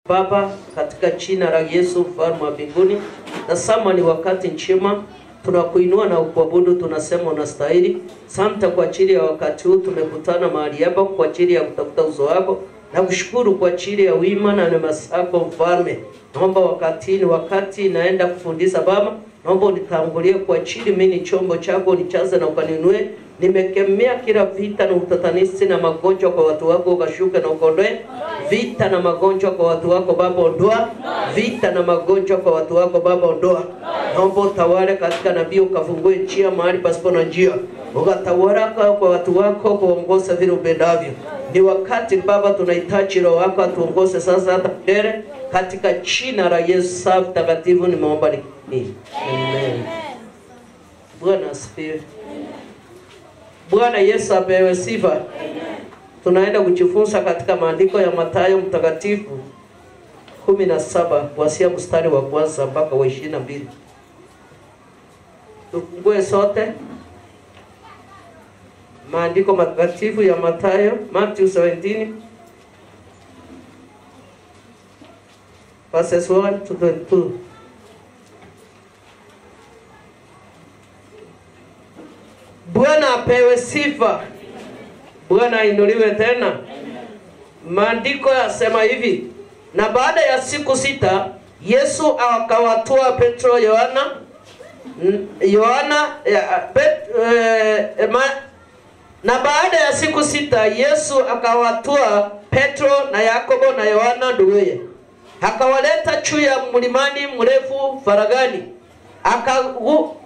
Baba, katika jina la Yesu mfalme wa mbinguni, nasema ni wakati njema, tunakuinua na kuabudu, tunasema unastahili. Asante kwa ajili ya wakati huu tumekutana mahali hapa kwa ajili ya kutafuta uso wako, na kushukuru kwa ajili ya wema na neema zako mfalme. Naomba wakati naenda kufundisha Baba, naomba unitangulie kwa ajili mimi ni chombo chako, unijaze na ukaninue. Nimekemea kila vita na utatanishi na magonjwa kwa watu wako, ukashuke na ukondoe vita na magonjwa kwa watu wako Baba, ondoa vita na magonjwa kwa watu wako Baba, ondoa. Naomba utawale katika nabii, ukafungue njia mahali pasipo na njia, ukatawala kwa watu wako, kuongoza vile upendavyo. Ni wakati Baba tunahitaji Roho wako atuongoze sasa hata mbele, katika jina la Yesu mtakatifu nimeomba nikini. Amen. Bwana asifiwe. Bwana Yesu apewe sifa. Amen. Tunaenda kujifunza katika maandiko ya Mathayo mtakatifu 17 kuanzia mstari wa kwanza mpaka wa 22. Tufungue sote maandiko matakatifu ya Mathayo, Matthew 17 verses 1 to 22. Bwana apewe sifa. Bwana ainuliwe tena. Maandiko yasema hivi: na baada ya siku 6 Yesu akawatoa Petro, na baada ya siku 6 Yesu akawatoa Petro na Yakobo na Yohana nduguye, akawaleta juu ya mlimani mrefu faragani.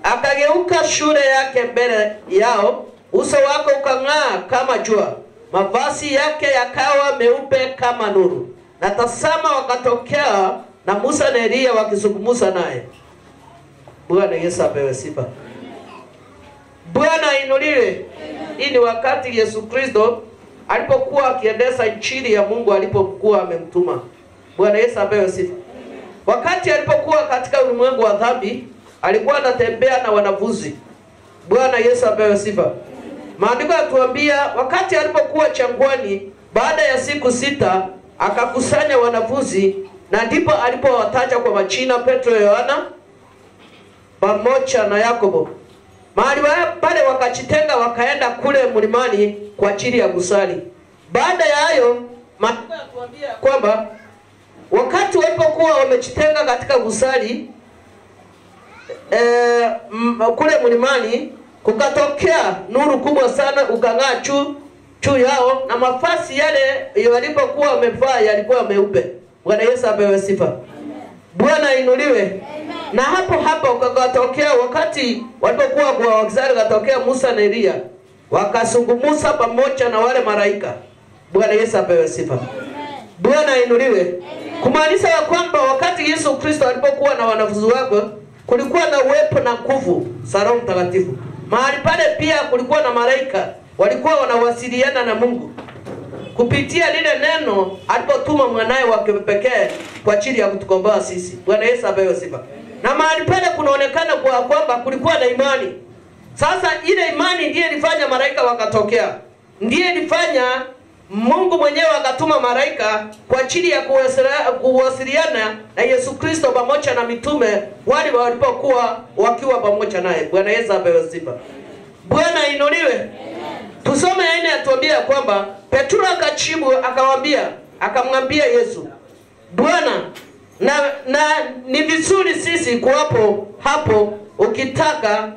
Akageuka shule yake mbele yao, uso wake ukang'aa kama jua, mavazi yake yakawa meupe kama nuru. Na tazama, wakatokea na Musa na Elia wakizungumza naye. Bwana Yesu apewe sifa. Bwana ainuliwe. Hii ni wakati Yesu Kristo alipokuwa akiendesha injili ya Mungu, alipokuwa amemtuma. Bwana Yesu apewe sifa. Wakati alipokuwa katika ulimwengu wa dhambi, alikuwa anatembea na wanafunzi. Bwana Yesu apewe sifa. Maandiko yatuambia wakati alipokuwa jangwani, baada ya siku 6 akakusanya wanafunzi, na ndipo alipowataja kwa majina Petro, Yohana pamoja na Yakobo. Mahali pale wakajitenga, wakaenda kule mlimani kwa ajili ya kusali. Baada ya hayo, maandiko yatuambia kwamba wakati walipokuwa wamejitenga katika kusali kule mlimani, kukatokea nuru kubwa sana, ukang'aa juu yao, na mavazi yale walipokuwa wamevaa yalikuwa meupe. Bwana Yesu apewe sifa. Bwana ainuliwe. Na hapo ukatokea wakati walipokuwa kwa wakizari, katokea Musa na Elia wakazungumza pamoja na wale malaika. Bwana Yesu apewe sifa. Bwana ainuliwe. Kumaanisha kwamba wakati Yesu Kristo alipokuwa na wanafunzi wake, kulikuwa na uwepo na nguvu za Roho Mtakatifu. Mahali pale pia kulikuwa na malaika, walikuwa wanawasiliana na Mungu kupitia lile neno alipotuma mwanae wake pekee kwa ajili ya kutukomboa sisi. Bwana Yesu apewe sifa. Na mahali pale kunaonekana kwamba kulikuwa na imani. Sasa ile imani ndiye ilifanya malaika wakatokea. Ndiye ilifanya Mungu mwenyewe akatuma malaika kwa ajili ya kuwasiliana na Yesu Kristo pamoja na mitume wale walipokuwa wakiwa pamoja naye. Bwana Yesu apewe sifa. Bwana inuliwe. Tusome aina atuambia kwamba Petro akajibu akamwambia Yesu, Bwana, na ni vizuri sisi kuwapo hapo, ukitaka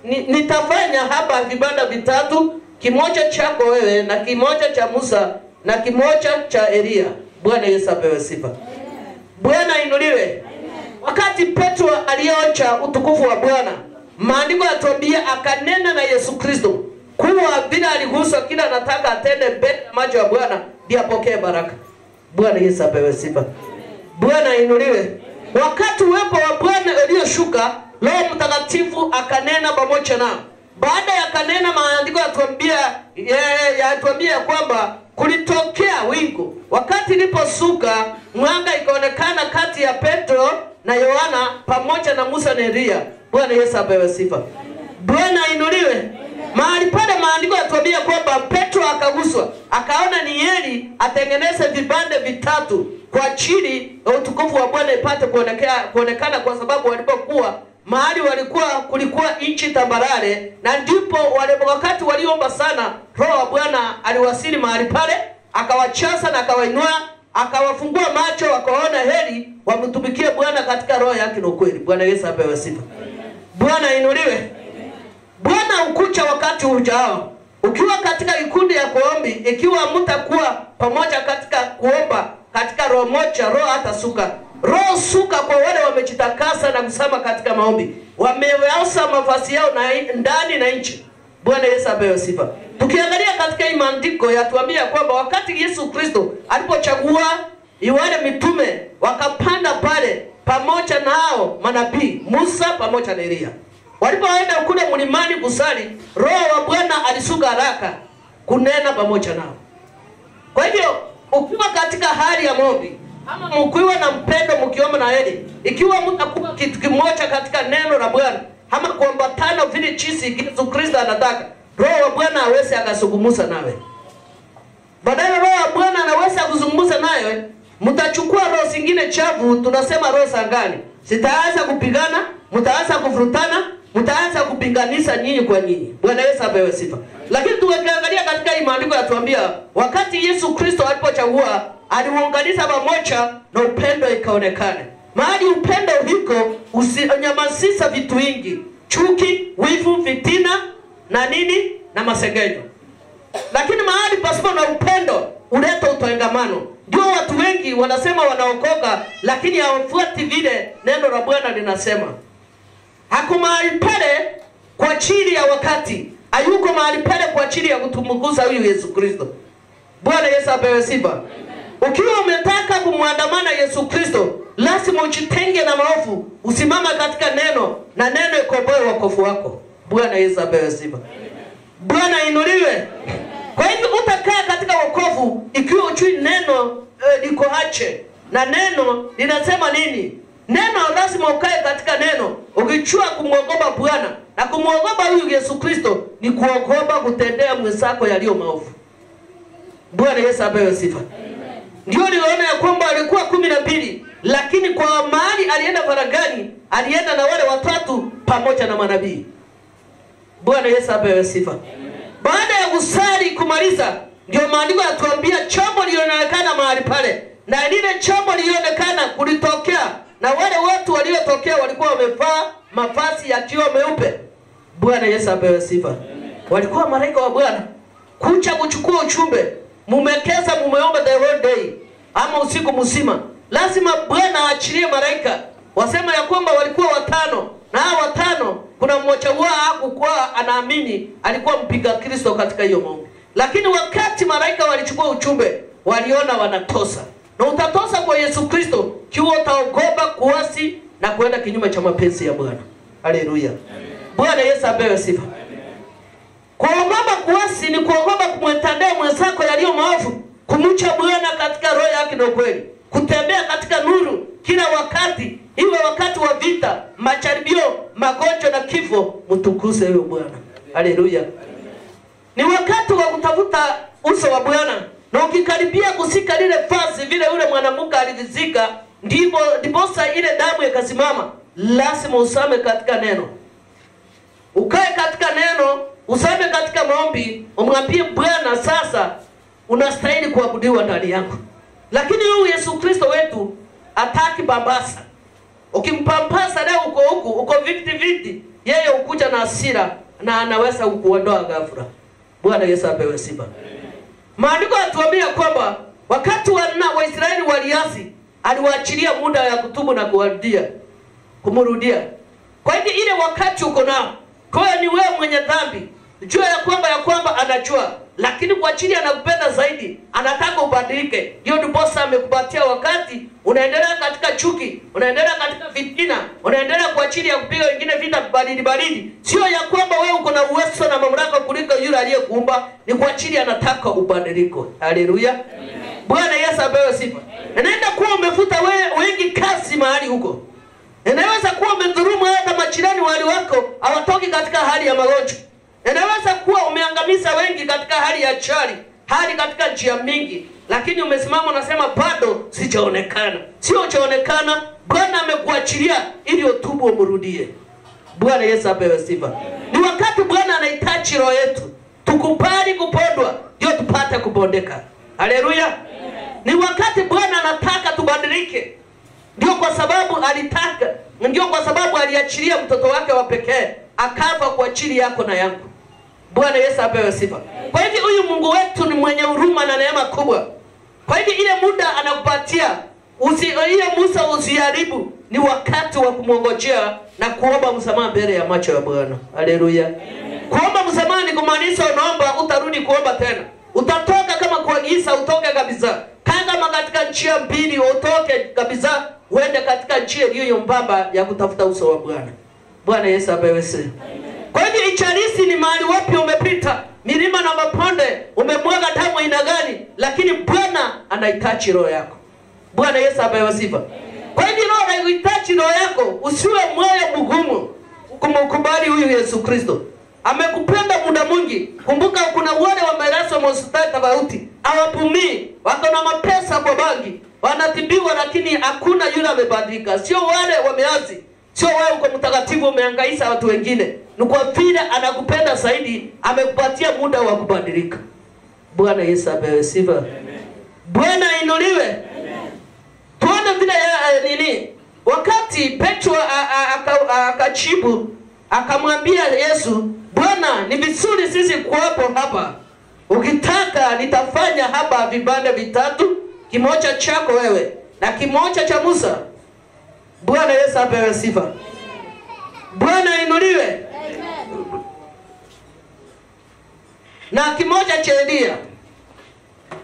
nitafanya hapa vibanda vitatu, kimoja chako wewe na kimoja cha Musa na kimoja cha Elia. Bwana Yesu apewe sifa. Bwana inuliwe. Wakati Petro alionja utukufu wa Bwana, maandiko yatuambia akanena na Yesu Kristo kuwa bila aliguswa kila anataka atende mbele macho ya Bwana ndiye apokee baraka. Bwana Yesu apewe sifa. Bwana inuliwe. Wakati uwepo wa Bwana ulioshuka, Roho Mtakatifu akanena pamoja nao. Baada ya kanena, maandiko yatuambia kwamba kulitokea wingu. Wakati iliposuka, mwanga ikaonekana kati ya Petro na Yohana pamoja na Musa na Elia. Bwana Yesu apewe sifa. Bwana inuliwe. Mahali pale maandiko yatuambia kwamba Petro akaguswa, akaona ni heri atengeneze vibande vitatu kwa ajili ya utukufu wa Bwana ipate kuonekana, kwa sababu walipokuwa mahali kulikuwa nchi tambarare, na ndipo wakati waliomba sana Roho wa Bwana aliwasili mahali pale, akawachaza na akawainua, akawafungua macho, wakaona heri wamtumikie Bwana katika roho yake na ukweli. Bwana Yesu apewe sifa. Bwana inuliwe. Bwana ukucha wakati ujao. Ukiwa katika kikundi ya kuombi, ikiwa mtakuwa pamoja katika kuomba katika roho moja, roho hatasuka. Roho suka kwa wale wamejitakasa na kusema katika maombi, wameweza mavazi yao na ndani na nje. Bwana Yesu apewe sifa. Tukiangalia katika hii maandiko yatuambia kwamba wakati Yesu Kristo alipochagua wale mitume, wakapanda pale pamoja nao manabii Musa pamoja na Elia. Walipoenda kule mlimani kusali, Roho wa Bwana alisuka haraka kunena pamoja nao. Kwa hivyo ukiwa katika hali ya maombi, ama mkiwa na mpendo mkiomba na heri, ikiwa mtakuwa kitu kimoja katika neno la Bwana, ama kuambatana vile jinsi Yesu Kristo anataka, Roho wa Bwana aweze akazungumza nawe. Badala Roho wa Bwana anaweza kuzungumza nawe, mtachukua roho zingine chafu, tunasema roho za ngani. Sitaanza kupigana, mtaanza kuvurutana, mtaanza kupinganisha nyinyi kwa nyinyi. Bwana Yesu apewe sifa. Lakini tukiangalia katika hii maandiko yatuambia wakati Yesu Kristo alipochagua, aliwaunganisha pamoja na upendo ikaonekana. Mahali upendo uliko, usinyamazisha vitu vingi, chuki, wivu, fitina na nini na masengenyo. Lakini mahali pasipo na upendo uleta utangamano. Ndio watu wengi wanasema wanaokoka, lakini hawafuati vile neno la Bwana linasema. Hako mahali pale kwa ajili ya wakati, hayuko mahali pale kwa ajili ya kutumkuza huyu Yesu Kristo. Bwana Yesu apewe sifa. Ukiwa umetaka kumwandamana Yesu Kristo, lazima ujitenge na maovu, usimama katika neno, na neno ikoboe wokovu wako. Bwana Yesu apewe sifa. Bwana inuliwe. Kwa hivyo utakaa katika wokovu ikiwa ujui neno liko ache, na neno linasema nini. Neno lazima ukae katika neno, ukichua kumwogopa Bwana. Na kumwogopa huyu Yesu Kristo ni kuogopa kutendea mwenzako yaliyo maovu. Bwana Yesu apewe sifa. Ndio niliona ya kwamba walikuwa 12, lakini kwa mahali alienda faragani, alienda na wale watatu pamoja na manabii. Bwana Yesu apewe sifa. Baada ya kusali kumaliza, ndio maandiko yatuambia chombo lilionekana mahali pale, na lile chombo lilionekana kulitokea, na wale watu waliotokea walikuwa wamevaa mavazi ya kioo meupe. Bwana Yesu apewe sifa. Walikuwa malaika wa Bwana kuja kuchukua ujumbe. Mumekeza, mumeomba the whole day ama usiku mzima, lazima Bwana aachilie malaika. Wasema ya kwamba walikuwa 5, na hao 5 kuna mmoja wao hakuwa anaamini, alikuwa mpiga Kristo katika hiyo maombi. Lakini wakati malaika walichukua ujumbe, waliona wanatosa. Na utatosa kwa Yesu Kristo kiwa utaogopa kuasi na kwenda kinyume cha mapenzi ya Bwana. Haleluya. Bwana Yesu apewe sifa. Kuogopa kuasi ni kuogopa kumtendea mwenzako yaliyo maovu, kumcha Bwana katika roho yake na kweli, kutembea katika nuru kila wakati, iwe wakati wa vita, majaribio, magonjwa na kifo, mtukuze huyo Bwana. Haleluya. Ni wakati wa kutafuta uso wa Bwana, na ukikaribia kusika lile vazi vile yule mwanamke alizika, ndiposa ile damu ikasimama. Lazima usame katika neno, ukae katika neno, usame katika maombi, umwambie Bwana, sasa unastahili kuabudiwa ndani yako. Lakini huyu Yesu Kristo wetu hataki bambasa. Ukimpampasa leo uko viti, yeye ukuja na hasira na anaweza kukuondoa ghafla. Bwana Yesu apewe sifa. Maandiko yatuambia kwamba wakati Waisraeli waliasi, aliwaachilia muda ya kutubu na kumrudia. Kwa hivyo ile wakati uko nao, kwa hiyo ni wewe mwenye dhambi, jua ya kwamba anajua, lakini kwa ajili anakupenda zaidi, anataka ubadilike. Ndio ndiposa amekupatia wakati, unaendelea katika chuki, unaendelea katika fitina, unaendelea kwa ajili ya kupiga wengine vita baridi. Sio ya kwamba wewe uko na uwezo na mamlaka kuliko yule aliyekuumba, ni kwa ajili anataka ubadiliko. Haleluya. Bwana Yesu apewe sifa. Inaenda kuwa umefuta wengi kasi mahali huko. Inaweza kuwa umedhulumu hata majirani wale wako hawatoki katika hali ya magonjwa. Inaweza kuwa umeangamiza wengi katika hali ya chali, hali katika njia mingi, lakini umesimama unasema bado sijaonekana. Sio hujaonekana, Bwana amekuachilia ili utubu umrudie. Bwana Yesu apewe sifa. Ni wakati Bwana anahitaji roho yetu. Tukubali kupondwa ndio tupate kupondeka. Haleluya. Ni wakati Bwana anataka tubadilike. Ndio kwa sababu alitaka, ndio kwa sababu aliachilia mtoto wake wa pekee akafa kwa ajili yako na yangu. Bwana Yesu apewe sifa. Kwa hivyo huyu Mungu wetu ni mwenye huruma na neema kubwa. Kwa hivyo ile muda anakupatia, ile Musa usiharibu, ni wakati wa kumongojea na kuomba msamaha mbele ya macho ya Bwana. Haleluya. Kuomba msamaha ni kumaanisha unaomba utarudi kuomba tena. Utatoka kama kuagiza utoke kabisa. Kama katika njia mbili utoke kabisa, uende katika njia iliyo mbamba ya kutafuta uso wa Bwana. Bwana Yesu apewe sifa. Kwa hivyo icharisi ni mahali wapi umepita, milima na maponde, umemwaga damu aina gani, lakini Bwana anahitaji roho yako. Bwana Yesu apewe sifa. Kwa hivyo roho anahitaji roho yako, usiwe moyo mgumu kumkubali huyu Yesu Kristo. Amekupenda muda mwingi. Kumbuka kuna wale wamelazwa hospitali tofauti, hawapumii, wako na mapesa kwa bangi, wanatibiwa lakini hakuna yule amebadilika. Sio wale wameazi, sio wewe uko mtakatifu umehangaisha watu wengine. Ni kwa vile anakupenda zaidi, amekupatia muda wa kubadilika. Bwana Yesu apewe sifa. Bwana inuliwe. Tuone vile nini wakati Petro akajibu akamwambia Yesu, Bwana, ni vizuri sisi kuwapo hapa. Ukitaka nitafanya hapa vibanda vitatu, kimoja chako wewe na kimoja cha Musa. Bwana Yesu apewe sifa. Bwana inuliwe. Na kimoja cha Elia.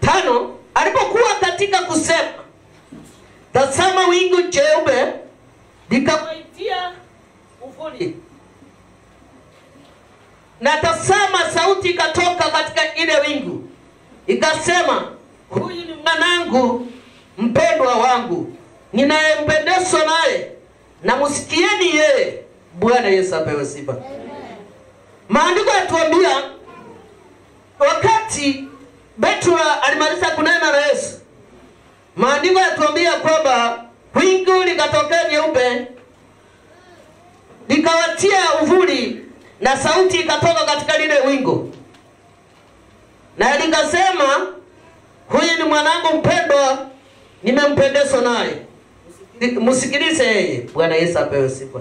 5, alipokuwa katika kusema, tazama wingu jeupe likamwaitia uvuli. Na tazama sauti ikatoka katika ile wingu, ikasema, huyu ni mwanangu mpendwa wangu, ninayempendezwa naye, na msikieni yeye. Bwana Yesu apewe sifa. Maandiko yatuambia wakati Petro alimaliza kunena na Yesu, maandiko yatuambia kwamba wingu likatokea nyeupe likawatia uvuli, na sauti ikatoka katika lile wingu, na likasema, huyu ni mwanangu mpendwa, nimempendezwa naye, msikilize yeye. Bwana Yesu apewe sifa.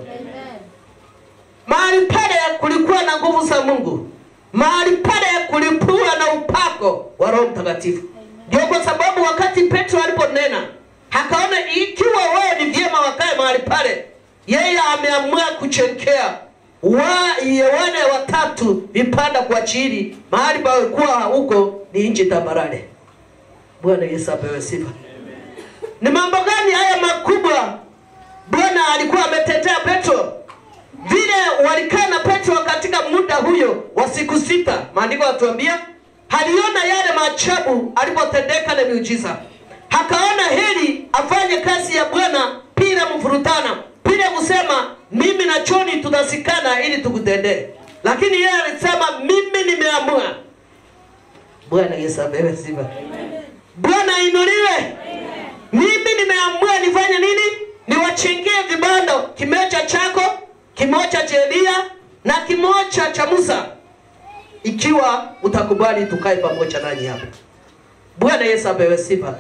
Mahali pale kulikuwa na nguvu za Mungu. Mahali pale kulikuwa na upako wa Roho Mtakatifu. Ndio kwa sababu wakati Petro aliponena, akaona ikiwa wewe ni vyema wakae mahali pale, yeye ameamua kuchekea wale watatu vipanda kwa chini, mahali palikuwa huko ni nchi tambarare. Bwana Yesu apewe sifa. Ni mambo gani haya makubwa Bwana alikuwa ametetea Petro? Vile walikaa na Petro katika muda huyo wa siku 6, maandiko yatuambia, aliona yale maajabu alipotendeka na miujiza. Akaona heri afanye kazi ya Bwana bila mvurutana, bila kusema mimi na John tutasikana ili tukutendee. Lakini yeye alisema mimi nimeamua. Bwana Yesu apewe sifa. Bwana inuliwe. Mimi nimeamua nifanye nini? Niwachengee vibando, kimoja chako, kimoja cha Elia na kimoja cha Musa, ikiwa utakubali tukae pamoja nanyi hapa. Bwana Yesu apewe sifa.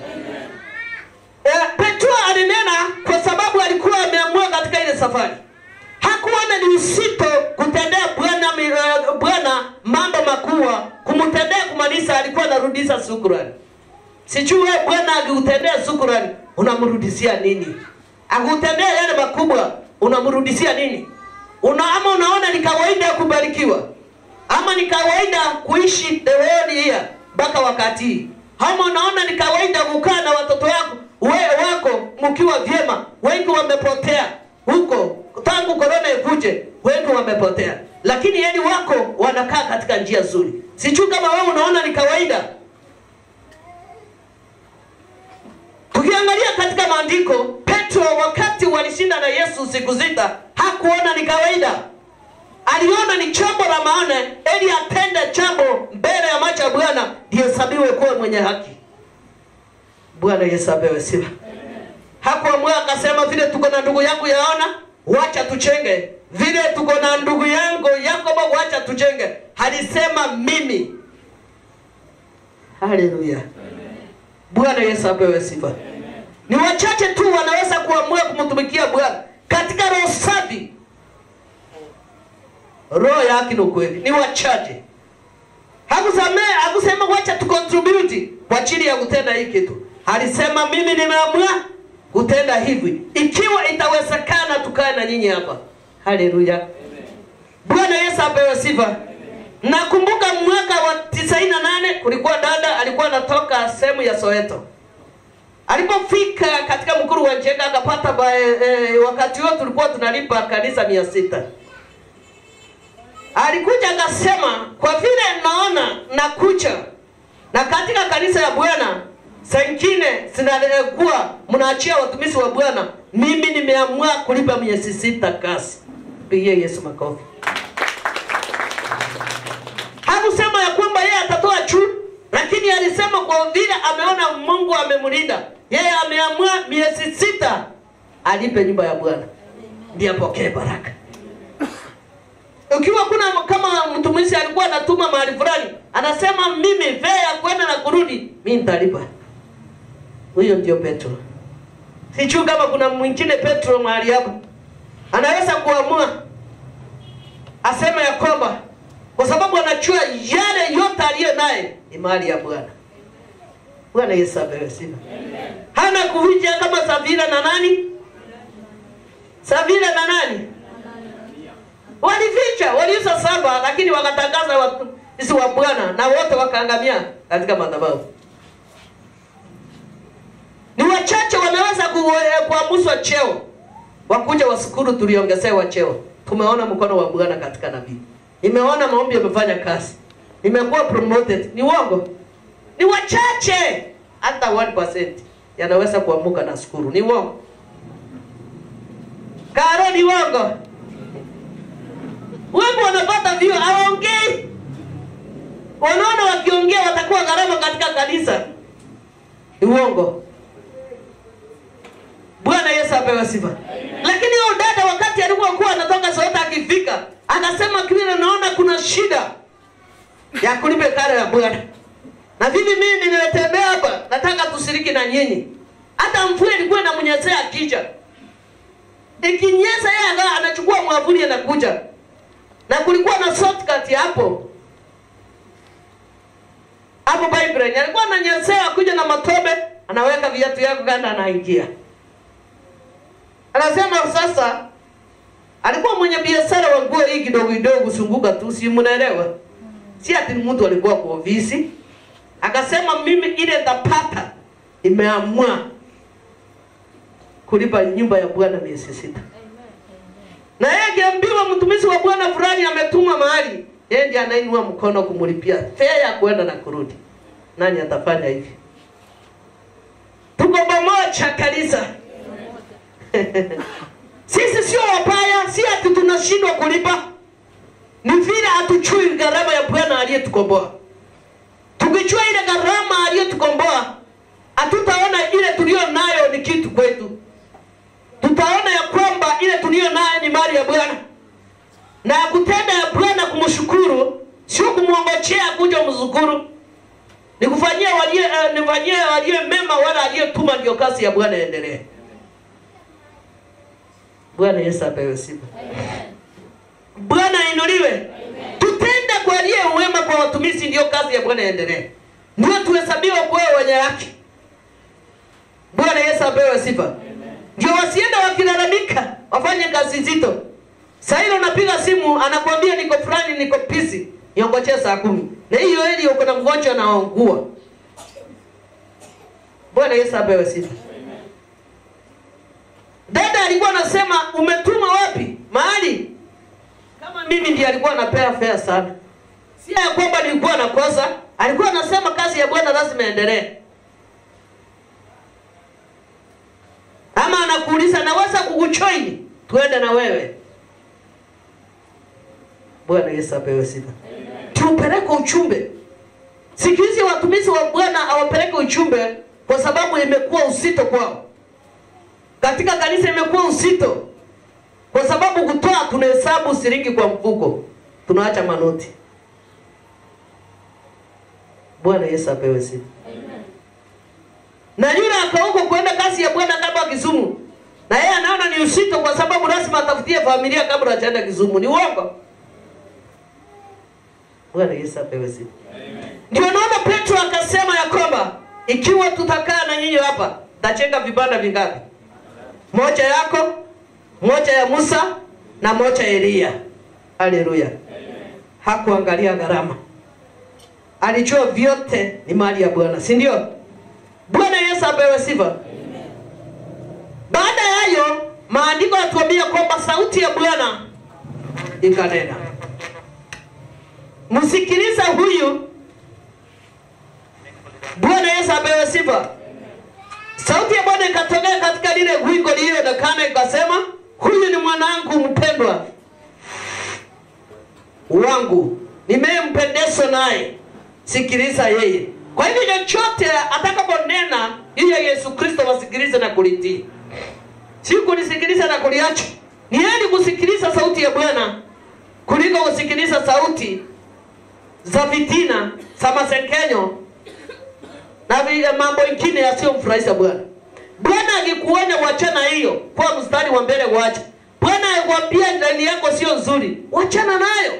Petro alinena kwa sababu alikuwa ameamua katika ile safari. Hakuona ni usito kutendea Bwana mambo makubwa, kumtendea kumaanisha alikuwa anarudisha shukrani. Sijui wewe Bwana akikutendea shukrani unamrudishia nini? Akutendea yale makubwa unamrudishia nini? Ama unaona ni kawaida kubarikiwa? Ama ni kawaida kuishi the world here mpaka wakati? Ama unaona ni kawaida kukaa na watoto wako mkiwa vyema? Wengi wamepotea huko tangu corona ikuje, wengi wamepotea, lakini yeye wako wanakaa katika njia nzuri. Sijui kama wewe unaona ni kawaida. Tukiangalia katika maandiko, Petro wakati walishinda na Yesu siku 6, hakuona ni kawaida. Aliona kama ni jambo la maana, ili atende jambo mbele ya macho ya Bwana, ndihesabiwe kuwa mwenye haki. Bwana Yesu apewe sifa. Hakuamua akasema vile tuko na ndugu yangu Yaona, wacha tuchenge. Vile tuko na ndugu yangu Yakobo, wacha tuchenge. Alisema mimi. Haleluya. Bwana Yesu apewe sifa. Ni wachache tu wanaweza kuamua kumtumikia Bwana katika roho safi, roho yake ni kweli. Ni wachache. Hakusema wacha tu contribute kwa ajili ya kutenda hiki kitu. Alisema mimi nimeamua kutenda hivi. Ikiwa itawezekana tukae na nyinyi hapa. Haleluya. Bwana Yesu apewe sifa. Nakumbuka mwaka wa 98 kulikuwa dada alikuwa anatoka sehemu ya Soweto. Alipofika katika mkuru wa Njenga akapata wakati huo tulikuwa tunalipa kanisa 600. Alikuja akasema kwa vile naona nakuja na katika kanisa ya Bwana sengine sinakuwa mnaachia watumishi wa Bwana, mimi nimeamua kulipa miezi 6 kasi. Pigie Yesu makofi. Hakusema ya kwamba yeye atatoa juu, lakini alisema kwa vile ameona Mungu amemlinda, yeye ameamua miezi 6 alipe nyumba ya Bwana, ndiye apokee baraka. Ukiwa kuna kama mtumishi alikuwa anatuma mahali fulani, anasema mimi fare ya kwenda na kurudi mimi nitalipa. Huyo ndio Petro. Sijui kama kuna mwingine Petro mahali hapa anaweza kuamua asema ya kwamba kwa sababu anajua yale yote aliyo naye ni mali ya Bwana. Bwana Yesu apewe sifa. Hana kuficha kama Safira na nani? Safira na nani? Walificha, waliuza 7 lakini wakatangaza watumishi wa Bwana na wote wakaangamia katika madhabahu. Ni wachache wanaweza kuamshwa cheo. Wakuja wasikuru tuliongezewa cheo. Tumeona mkono wa Bwana katika nabii. Nimeona maombi yamefanya kazi. Nimekuwa promoted. Ni uongo? Ni wachache. Hata 1% yanaweza kuamuka na shukuru. Ni uongo? Karo ni uongo? Wewe wanapata vio aongei. Wanaona wakiongea watakuwa gharama katika kanisa. Ni uongo? Bwana Yesu apewe sifa. Lakini huyo dada wakati alikuwa anatoka Soweto akifika, akasema kile naona kuna shida ya kulipa karo ya Bwana. Na vivi mimi nimetembea hapa, nataka tushiriki na nyinyi. Hata mvua ilikuwa inamnyesea kicha. Ikinyesha yeye anachukua mwavuli anakuja. Na kulikuwa na shortcut hapo. Hapo Bible alikuwa ananyesea kuja na matobe, anaweka viatu yake kanda anaingia. Anasema sasa alikuwa mwenye biashara wa nguo hii kidogo kidogo sunguka tu, si mnaelewa? Si ati mtu alikuwa kwa ofisi. Akasema mimi ile tapata imeamua kulipa nyumba ya Bwana miezi 6. Na yeye akiambiwa mtumishi wa Bwana fulani ametuma mahali, yeye ndiye anainua mkono kumlipia fare ya kwenda na kurudi. Nani atafanya hivi? Tuko pamoja kanisa. Sisi sio wabaya, si ati tunashindwa kulipa. Ni vile hatujui gharama ya Bwana aliyetukomboa. Tukijua ile gharama aliyetukomboa, hatutaona ile tulio nayo ni kitu kwetu. Tutaona ya kwamba ile tulio nayo ni mali ya Bwana. Na kutenda ya Bwana kumshukuru, sio kumuongojea kuja mzukuru. Ni kufanyia walio mema wala aliyetuma ndio kazi ya Bwana endelee. Bwana Yesu apewe sifa. Bwana inuliwe. Tutende kwa aliye wema kwa watumishi ndio kazi ya Bwana endelee. Ndio tuhesabiwa kwa wenye haki. Bwana Yesu apewe sifa. Ndio wasiende wakilalamika, wafanye kazi nzito. Sasa ile unapiga simu anakuambia niko fulani niko busy, niongojee saa 10. Na hiyo ili uko na mgonjwa anaugua. Bwana Yesu apewe sifa. Dada alikuwa anasema umetuma wapi? Mahali. Kama mimi ndiye alikuwa anapea fare sana. Si ya kwamba nilikuwa nakosa, alikuwa anasema kazi ya Bwana lazima iendelee. Ama anakuuliza naweza kukujoin tuende na wewe. Bwana Yesu apewe sifa. Tupeleke uchumbe. Siku hizi watumishi wa Bwana hawapeleke uchumbe kwa sababu imekuwa usito kwao. Katika kanisa imekuwa usito kwa sababu kutoa tunahesabu shilingi kwa mfuko, tunaacha manoti. Bwana Yesu apewe sifa. Na yule akaogo kwenda kazi ya Bwana kama Kisumu, na yeye anaona ni usito kwa sababu lazima atafutie familia kabla hajaenda Kisumu. Ni uongo. Bwana Yesu apewe sifa. Ndio naona Petro akasema ya kwamba ikiwa tutakaa na nyinyi hapa, tajenga vibanda vingapi? Moja yako, moja ya Musa na moja ya Elia. Haleluya. Hakuangalia gharama. Alijua vyote ni mali ya Bwana, si ndio? Bwana Yesu apewe sifa. Baada ya hayo, maandiko yatuambia kwamba sauti ya Bwana ikanena. Msikiliza huyu. Bwana Yesu apewe sifa. Sauti ya Bwana ikatokea katika lile wingu lililoonekana ikasema, huyu ni mwanangu mpendwa wangu, nimempendezwa naye, sikiliza yeye. Kwa hivyo chochote atakaponena yeye Yesu Kristo wasikilize na kulitii. Si kunisikiliza na kuliacha. Ni heri kusikiliza sauti ya Bwana kuliko kusikiliza sauti za fitina, za masengenyo na mambo mengine yasiyomfurahisha Bwana. Bwana akikuonya wachana hiyo, kwa mstari wa mbele waache. Bwana akwambia ndani yako sio nzuri, wachana nayo.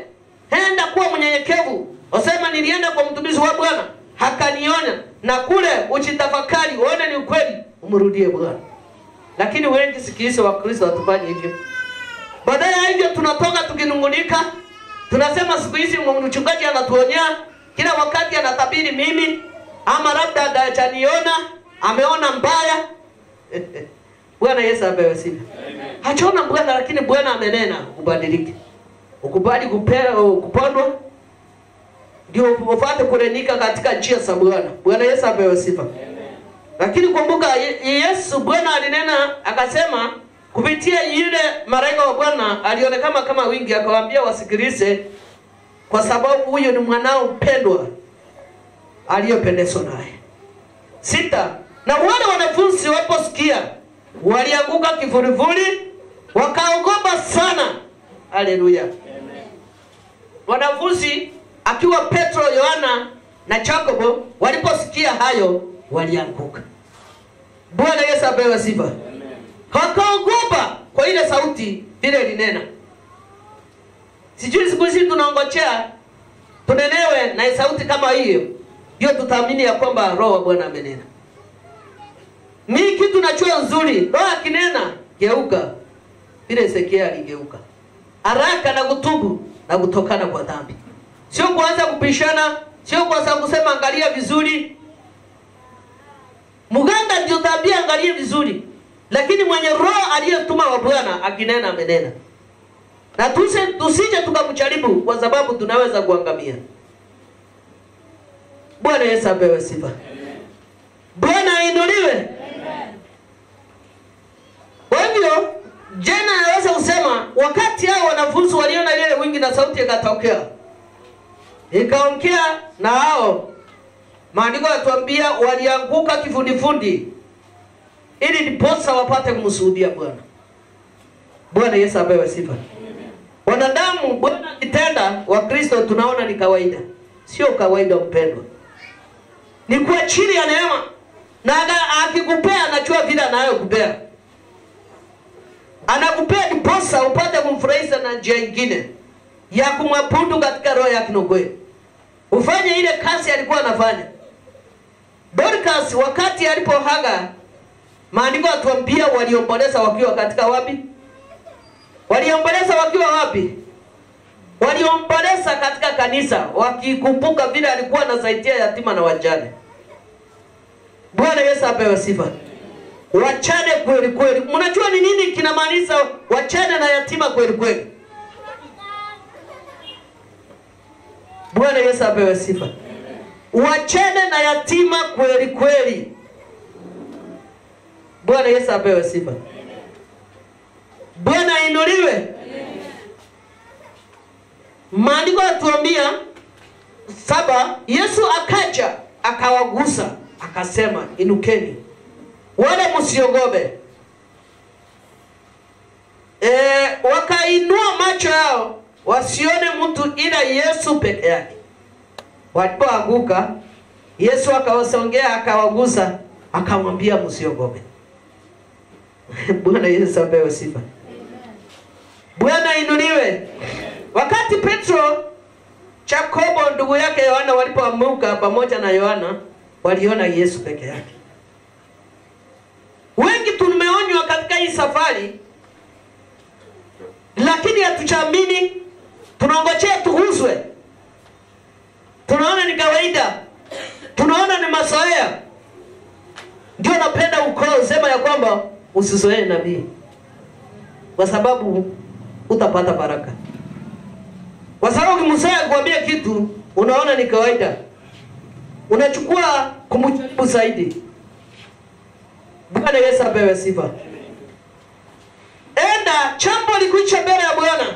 Enda kuwa mnyenyekevu. Usema nilienda kwa mtumishi wa Bwana, hakanionya, na kule uchitafakari uone ni ukweli, umrudie Bwana. Lakini wengi sikiliza wa Kristo watufanye hivyo. Baadaye hivyo tunatoka tukinungunika, tunasema siku hizi mchungaji anatuonya, kila wakati anatabiri mimi, ama labda hajaniona, ameona mbaya. Bwana Yesu apewe sifa. Hachaona Bwana, lakini Bwana amenena ubadilike. Ukubali kupondwa ndio ufuate kurenika katika njia za Bwana. Bwana Yesu apewe sifa. Lakini kumbuka Yesu Bwana alinena akasema kupitia yule malaika wa Bwana alionekana kama wingi, akawaambia wasikilize kwa sababu huyo ni mwanao mpendwa aliyopendezwa naye. 6. Na wale wanafunzi waposikia walianguka kifurifuri, wakaogopa sana. Haleluya. Wanafunzi akiwa Petro, Yohana na Yakobo waliposikia hayo walianguka. Bwana Yesu apewe sifa. Wakaogopa kwa ile sauti vile ilinena. Sijui siku hizi tunaongojea tunenewe na sauti kama hiyo, ndio tutaamini ya kwamba roho wa Bwana amenena. Ni kitu najua nzuri, roho akinena geuka. Vile Ezekiel aligeuka haraka na kutubu na kutokana kwa dhambi. Sio kuanza kupishana, sio kuanza kusema angalia vizuri. Muganga ndio tabia angalia vizuri. Lakini mwenye roho aliyetuma wa Bwana akinena amenena. Na tusije tukamjaribu kwa sababu tunaweza kuangamia. Bwana Yesu apewe sifa. Bwana ainuliwe. Kwa hivyo jana anaweza kusema wakati hao wanafunzi waliona ile wingi na sauti ikatokea, ikaongea na hao, maandiko yatuambia walianguka kifundifundi ili ndiposa wapate kumshuhudia Bwana. Bwana Yesu apewe sifa. Wanadamu Bwana kitenda wa Kristo tunaona ni kawaida. Sio kawaida mpendwa. Ni kwa chini ya neema. Na akikupea anajua vile anayokupea. Anakupea ndiposa upate kumfurahisha na njia nyingine ya kumwabudu katika roho yake na kweli. Ufanye ile kazi alikuwa anafanya. Dorcas wakati alipohaga, maandiko yatuambia waliomboleza wakiwa katika wapi? Waliomboleza wakiwa wapi? Waliomboleza katika kanisa, wakikumbuka vile alikuwa anasaidia yatima na wajane. Bwana Yesu apewe sifa. Wachane kweli kweli. Mnajua ni nini kinamaanisha wachane na yatima kweli kweli? Bwana Yesu apewe sifa. Wachane na yatima kweli kweli. Bwana Yesu apewe sifa. Bwana ainuliwe. Maandiko yanatuambia 7, Yesu akaja akawagusa akasema, inukeni wala msiogope. Wakainua macho yao wasione mtu ila Yesu peke yake. Walipoanguka, Yesu akawasongea akawagusa akamwambia, msiogope. Bwana Yesu apewe sifa. Bwana inuliwe. Wakati Petro, Yakobo ndugu yake Yohana walipoamuka pamoja na Yohana, waliona Yesu peke yake. Wengi tumeonywa katika hii safari, lakini hatuchaamini, tunangojea tuguswe. Tunaona ni kawaida, tunaona ni mazoea. Ndio napenda ukoo sema ya kwamba usizoee nabii, kwa sababu utapata baraka. Kwa sababu ukimzoea kuambia kitu unaona ni kawaida, unachukua kumjaribu zaidi. Bwana Yesu apewe sifa. Enda chambo likuicha mbele ya Bwana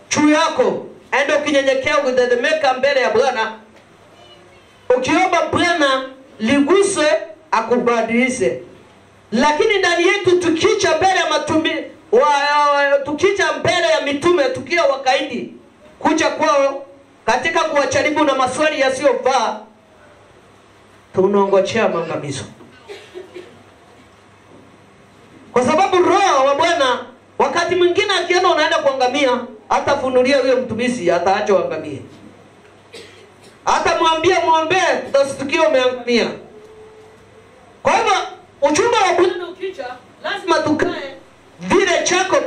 juu yako, enda ukinyenyekea ukitetemeka mbele ya Bwana, ukiomba Bwana liguswe akubadilishe. Lakini ndani yetu tukicha mbele ya tukicha mbele ya mitume tukiwa wakaidi, kuja kwao katika kuwajaribu na maswali yasiyofaa, tunaongojea maangamizo. Kwa sababu Roho wa Bwana wakati mwingine akiona unaenda kuangamia, atafunulia huyo mtumishi ataacha uangamie. Atamwambia muombee, utasikia umeangamia. Kwa hivyo ujumbe wa Bwana ukija, lazima tukae vile Jacob,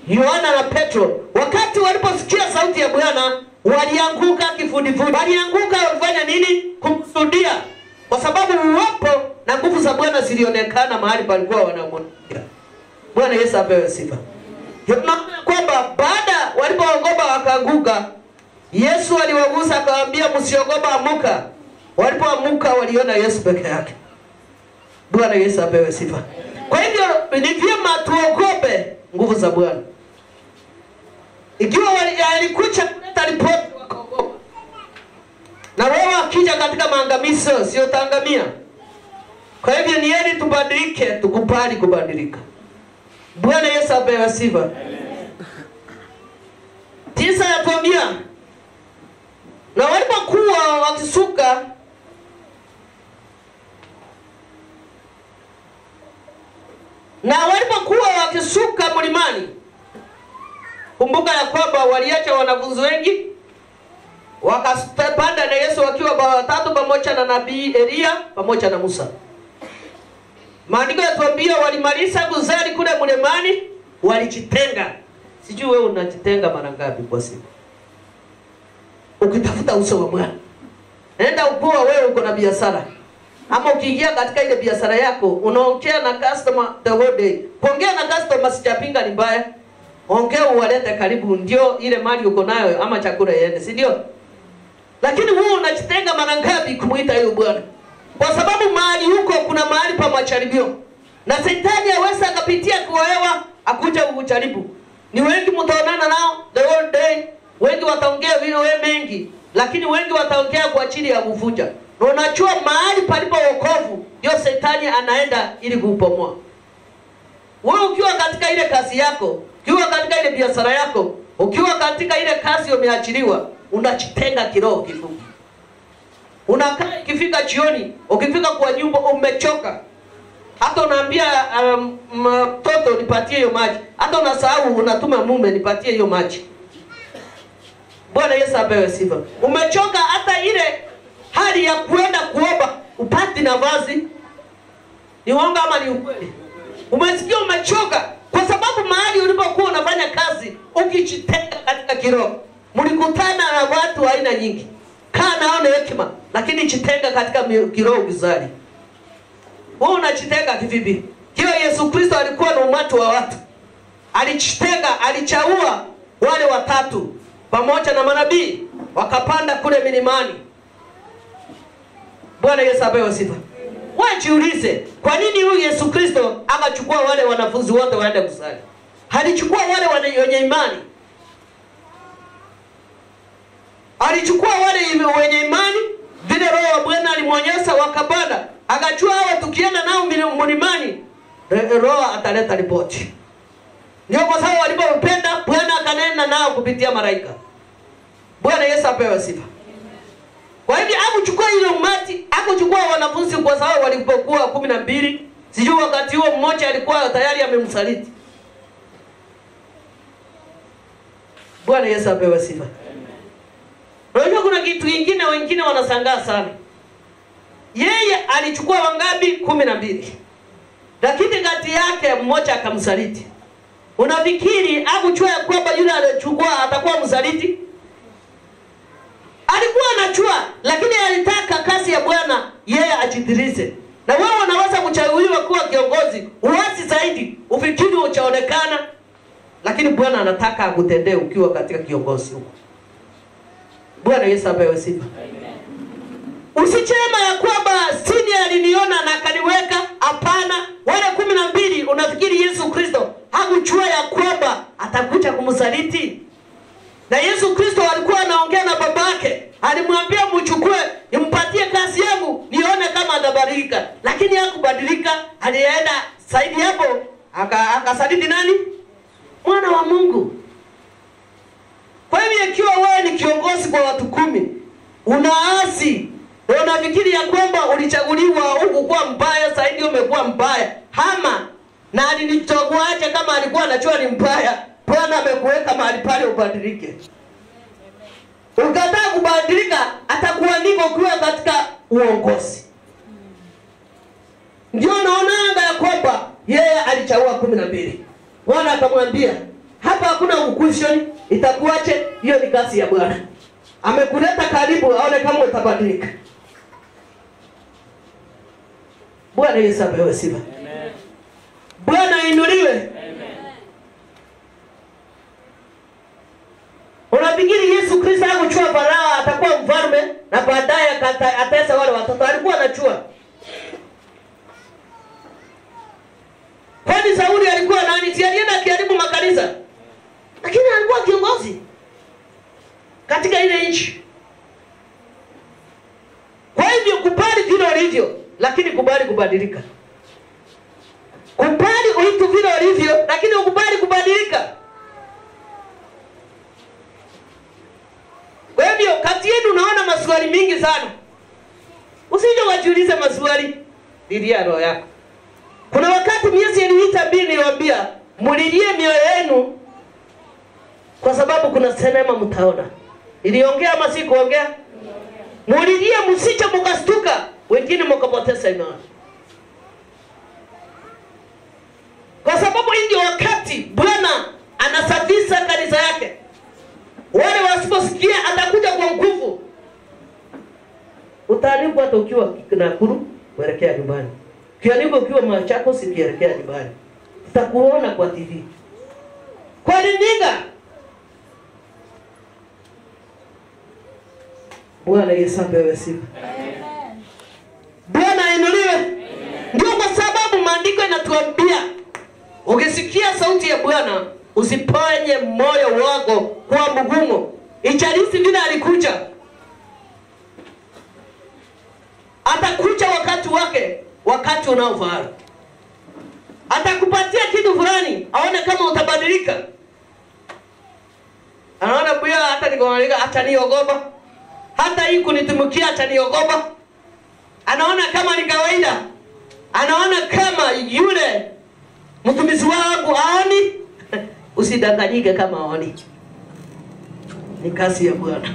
Yohana na Petro wakati waliposikia sauti ya Bwana walianguka kifudifudi. Walianguka wafanya nini? Kumsudia. Kwa sababu uwepo na nguvu za Bwana zilionekana mahali palikuwa wanamwona. Bwana Yesu apewe sifa. Tunaona kwamba baada walipoogopa wakaanguka, Yesu aliwagusa akawaambia, msiogopa, amuka. Walipoamuka waliona Yesu peke yake. Bwana Yesu apewe sifa. Kwa hivyo ni vyema tuogope nguvu za Bwana. Ikiwa alikuja kuleta ripoti wakaogopa, na wewe akija katika maangamizo sio tangamia. Kwa hivyo ni heri tubadilike, tukubali kubadilika. Bwana Yesu apewe sifa. 9 yatuambia, na walipokuwa wakisuka, mlimani, kumbuka ya kwamba waliacha wanafunzi wengi wakapanda na Yesu wakiwa watatu pamoja na nabii Elia pamoja na Musa. Maandiko yatuambia walimaliza kuzali kule mlimani, walijitenga. Sijui wewe unajitenga mara ngapi kwa siku ukitafuta uso wa Bwana? Nenda upoa wewe uko na biashara, ama ukiingia katika ile biashara yako unaongea na customer the whole day. Kuongea na customer sijapinga ni mbaya, ongea uwalete karibu, ndio ile mali uko nayo ama chakula iende, si ndio? Lakini wewe unajitenga mara ngapi kumuita yule Bwana? Kwa sababu mahali huko kuna mahali pa macharibio, na Shetani hawezi akapitia kwa hewa akuja kukucharibu. Ni wengi mtaonana nao the whole day, wengi wataongea vile wewe mengi, lakini wengi wataongea kwa ajili ya kuvuja. Na unajua mahali palipo wokovu ndio Shetani anaenda ili kuupomoa. Wewe ukiwa katika ile kazi yako, ukiwa katika ile biashara yako, ukiwa katika ile kazi umeachiliwa, unajitenga kiroho kifupi. Unakaa ikifika jioni, ukifika kwa nyumba umechoka. Hata unaambia mtoto nipatie hiyo maji. Hata unasahau unatuma mume nipatie hiyo maji. Bwana Yesu apewe sifa. Umechoka hata ile hali ya kuenda kuomba upati nafasi. Ni uongo ama ni ukweli? Umesikia umechoka kwa sababu mahali ulipokuwa unafanya kazi ukijitenga katika kiroho. Mlikutana na watu aina nyingi. Kaa nao na hekima, lakini jitenga katika kiroho kizali. Wewe unajitenga kivipi? Kila Yesu Kristo alikuwa na umati wa watu. Alijitenga, alichaua wale watatu pamoja na manabii, wakapanda kule milimani. Bwana Yesu apewe sifa. Wewe jiulize, kwa nini huyu Yesu Kristo akachukua wale wanafunzi wote waende kusali? Alichukua wale wenye imani. alichukua wale wenye imani vile Roho wa Bwana alimwonyesha, wakapanda. Akajua hawa tukienda nao mlimani Roho ataleta ripoti. Ndio kwa sababu walipopenda Bwana akanena nao kupitia malaika. Bwana Yesu apewe sifa. Kwa hivyo hakuchukua ile umati, hakuchukua wanafunzi kwa sababu walipokuwa 12. Sijui wakati huo mmoja alikuwa tayari amemsaliti. Bwana Yesu apewe sifa. Unajua kuna kitu kingine wengine wanashangaa sana. Yeye alichukua wangapi? 12. Lakini kati yake mmoja akamsaliti. Unafikiri hakuchua kwamba yule alichukua atakuwa msaliti? Alikuwa anachua, lakini alitaka kazi ya Bwana yeye ajidhirishe. Na wewe unaweza kuchaguliwa kuwa kiongozi, uasi zaidi, ufikiri utaonekana, lakini Bwana anataka akutendee ukiwa katika kiongozi huko. Bwana Yesu apewe sifa. Usichema ya kwamba senior aliniona na akaniweka. Hapana, wale 12 unafikiri Yesu Kristo hakuchua ya kwamba atakuja kumsaliti? Na Yesu Kristo alikuwa anaongea na babake, alimwambia mchukue, nimpatie kazi yangu nione kama atabadilika. Lakini hakubadilika, alienda zaidi hapo akasaliti nani? Mwana wa Mungu. Kwa hivyo ikiwa wewe ni kiongozi kwa watu 10, unaasi, na unafikiri ya kwamba ulichaguliwa huku kwa mbaya zaidi umekuwa mbaya. Hama, na alinichaguaje kama alikuwa anajua ni mbaya? Bwana amekuweka mahali pale ubadilike. Ukataa kubadilika, atakuandika ukiwa katika uongozi. Ndio naonanga ya kwamba yeye alichagua 12. Bwana akamwambia, hapa hakuna ukushoni, itakuache, hiyo ni kazi ya Bwana. Amekuleta karibu aone kama utabadilika. Bwana Yesu apewe sifa. Amen. Bwana inuliwe. Amen. Unafikiri Yesu Kristo hakuchua Farao atakuwa mfalme na baadaye atesa wale watoto? Alikuwa anachua. Kwani Sauli alikuwa nani? Si alienda akiharibu makanisa? Lakini alikuwa kiongozi katika ile nchi. Kwa hivyo kubali vile ulivyo, lakini kubali kubadilika. Kubali uitu vile ulivyo, lakini ukubali kubadilika. Kwa hivyo kati yenu unaona maswali mingi sana. Usije wajiulize maswali, lilia roho yako. Kuna wakati miezi ilipita 2 niliwaambia, mulilie mioyo yenu kwa sababu kuna sinema mtaona. Iliongea ama si kuongea? Mulilie, msije mkastuka, wengine mkapoteza imani. Kwa sababu ndio wakati Bwana anasafisha kanisa yake. Wale wasiposikia atakuja kwa nguvu. Utalipo hata ukiwa Nakuru, kuelekea nyumbani. Kialipo ukiwa Machakos, ukielekea nyumbani. Tutakuona kwa TV. Kwa runinga. Bwana Yesu apewe sifa. Bwana inuliwe. Ndio kwa sababu maandiko inatuambia, ukisikia sauti ya Bwana usiponye moyo wako kwa mgumu. Ichalisi vile alikuja, atakuja wakati wake, wakati unaofaa. Atakupatia kitu fulani, aone kama utabadilika. Anaona pia hata nikomaliza ataniogopa. Hata hii kunitumikia ataniogopa. Anaona kama ni kawaida. Anaona kama yule mtumishi wangu aoni. Usidanganyike kama aoni. Ni kazi ya Bwana.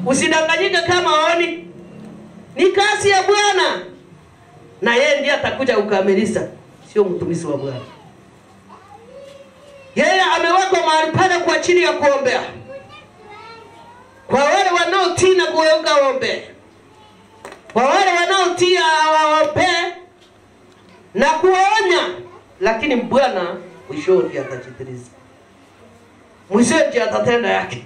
Usidanganyike kama aoni. Ni kazi ya Bwana. Na yeye ndiye atakuja kukamilisha, sio mtumishi wa Bwana. Yeye amewekwa mahali pale kwa ajili ya kuombea. Kwa wale wanaotii na kuombe. Kwa wale wanaotii waombe na kuonya, lakini Bwana mwisho ndiye atajitiriza. Mwisho ndiye atatenda yake.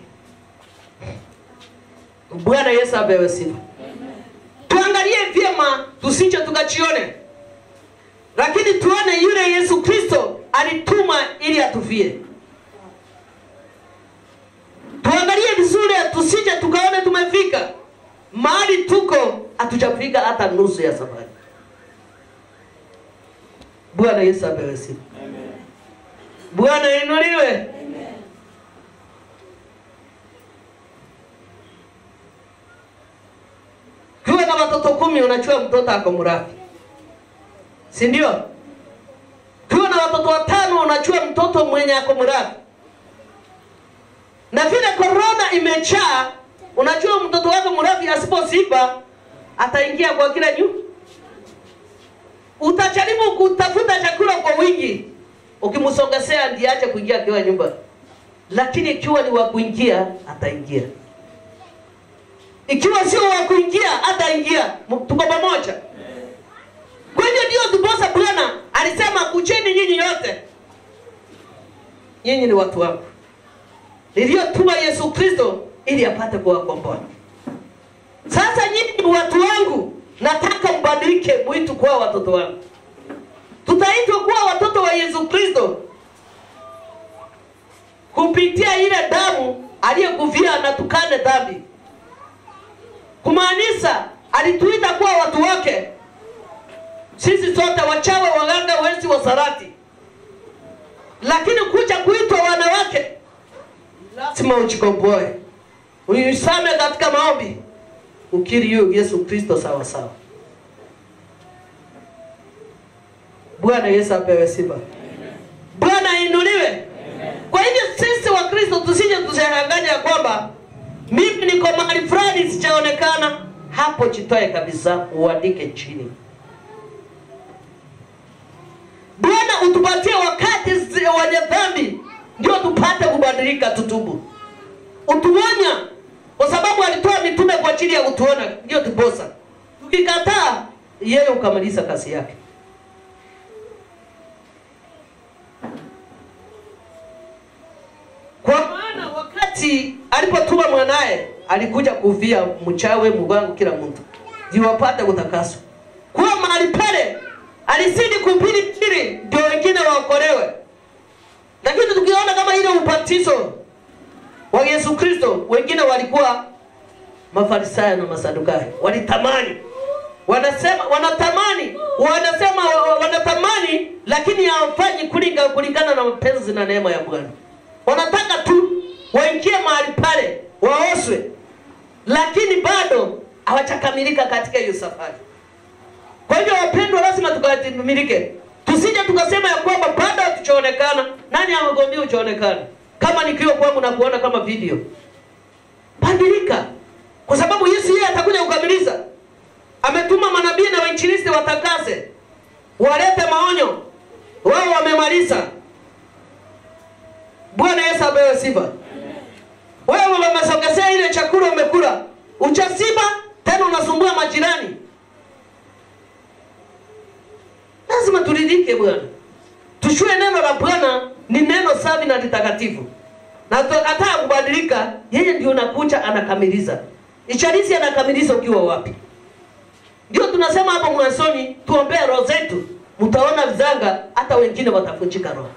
Bwana Yesu apewe sifa. Tuangalie vyema tusije tukachione. Lakini tuone yule Yesu Kristo alituma ili atufie. Tuangalie vizuri tusije tukaone tumefika mahali tuko hatujafika hata nusu ya safari. Bwana Yesu apewe sifa. Amen. Bwana inuliwe. Amen. Kiwa na watoto 10 unachua mtoto ako mrafi. Si ndio? Kiwa na watoto 5 unachua mtoto mwenye ako mrafi. Na vile corona imejaa, unajua mtoto wako mrafi asiposiba ataingia kwa kila nyumba. Utajaribu kutafuta chakula kwa wingi, ukimsongesea ndiye aje kuingia kwa nyumba. Lakini ikiwa ni wa kuingia ataingia. Ikiwa sio wa kuingia hataingia. Tuko pamoja. Kwa hiyo ndio tuposa Bwana alisema kucheni nyinyi yote. Nyinyi ni watu wangu. Niliyotuma Yesu Kristo ili apate kuwakomboa. Sasa nyinyi ni watu wangu, nataka mbadilike mwitu kwa watoto wangu. Tutaitwa kuwa watoto wa Yesu Kristo kupitia ile damu aliyekufia na tukane dhambi. Kumaanisha alituita kuwa watu wake. Sisi sote wachawe, waganga, wezi, wasarati. Lakini kuja kuitwa wanawake, lazima ujikomboe. Unisame katika maombi, ukiri Yesu Kristo sawa sawa. Bwana Yesu apewe sifa. Bwana inuliwe. Kwa hivyo sisi wa Kristo tusije tusihanganye ya kwamba mimi niko mahali fulani sijaonekana. Hapo jitoe kabisa, uandike chini. Bwana utupatie wakati wenye dhambi ndio tupate kubadilika, tutubu. Utuonya kwa sababu alitoa mitume kwa ajili ya kutuona, ndio tuposa. Tukikataa yeye ukamaliza kazi yake. Kwa maana wakati alipotuma mwanae alikuja kufia mchawe, mwangu, kila mtu jiwapate kutakaswa. Kwa mahali pale alisidi kuhubiri kile ndio wengine waokolewe. Lakini tukiona kama ile ubatizo wa Yesu Kristo, wengine walikuwa Mafarisayo na Masadukayo. Walitamani. Wanatamani lakini hawafanyi kulingana na mapenzi na neema ya Bwana. Wanataka tu waingie mahali pale, waoswe. Lakini bado hawajakamilika katika hiyo safari. Kwa hivyo wapendwa, lazima tukatimilike. Tusije tukasema ya kwamba bado hatujaonekana. Nani amegombea ujaonekana? Kama nikiwa kwangu na kuona kama video. Badilika. Kwa sababu Yesu yeye atakuja kukamiliza. Ametuma manabii na wainjilisti watakase, walete maonyo. Wao wamemaliza. Bwana Yesu apewe sifa. Wewe umesongesea ile chakula umekula, uchasiba tena unasumbua majirani. Lazima turidhike Bwana. Tushue neno la Bwana ni neno safi na litakatifu. Na tutakataa kubadilika, yeye ndio anakuja anakamiliza. Icharizi anakamiliza ukiwa wapi? Ndio tunasema hapo mwanzoni, tuombee roho zetu. Mtaona vizanga hata wengine watafunjika roho.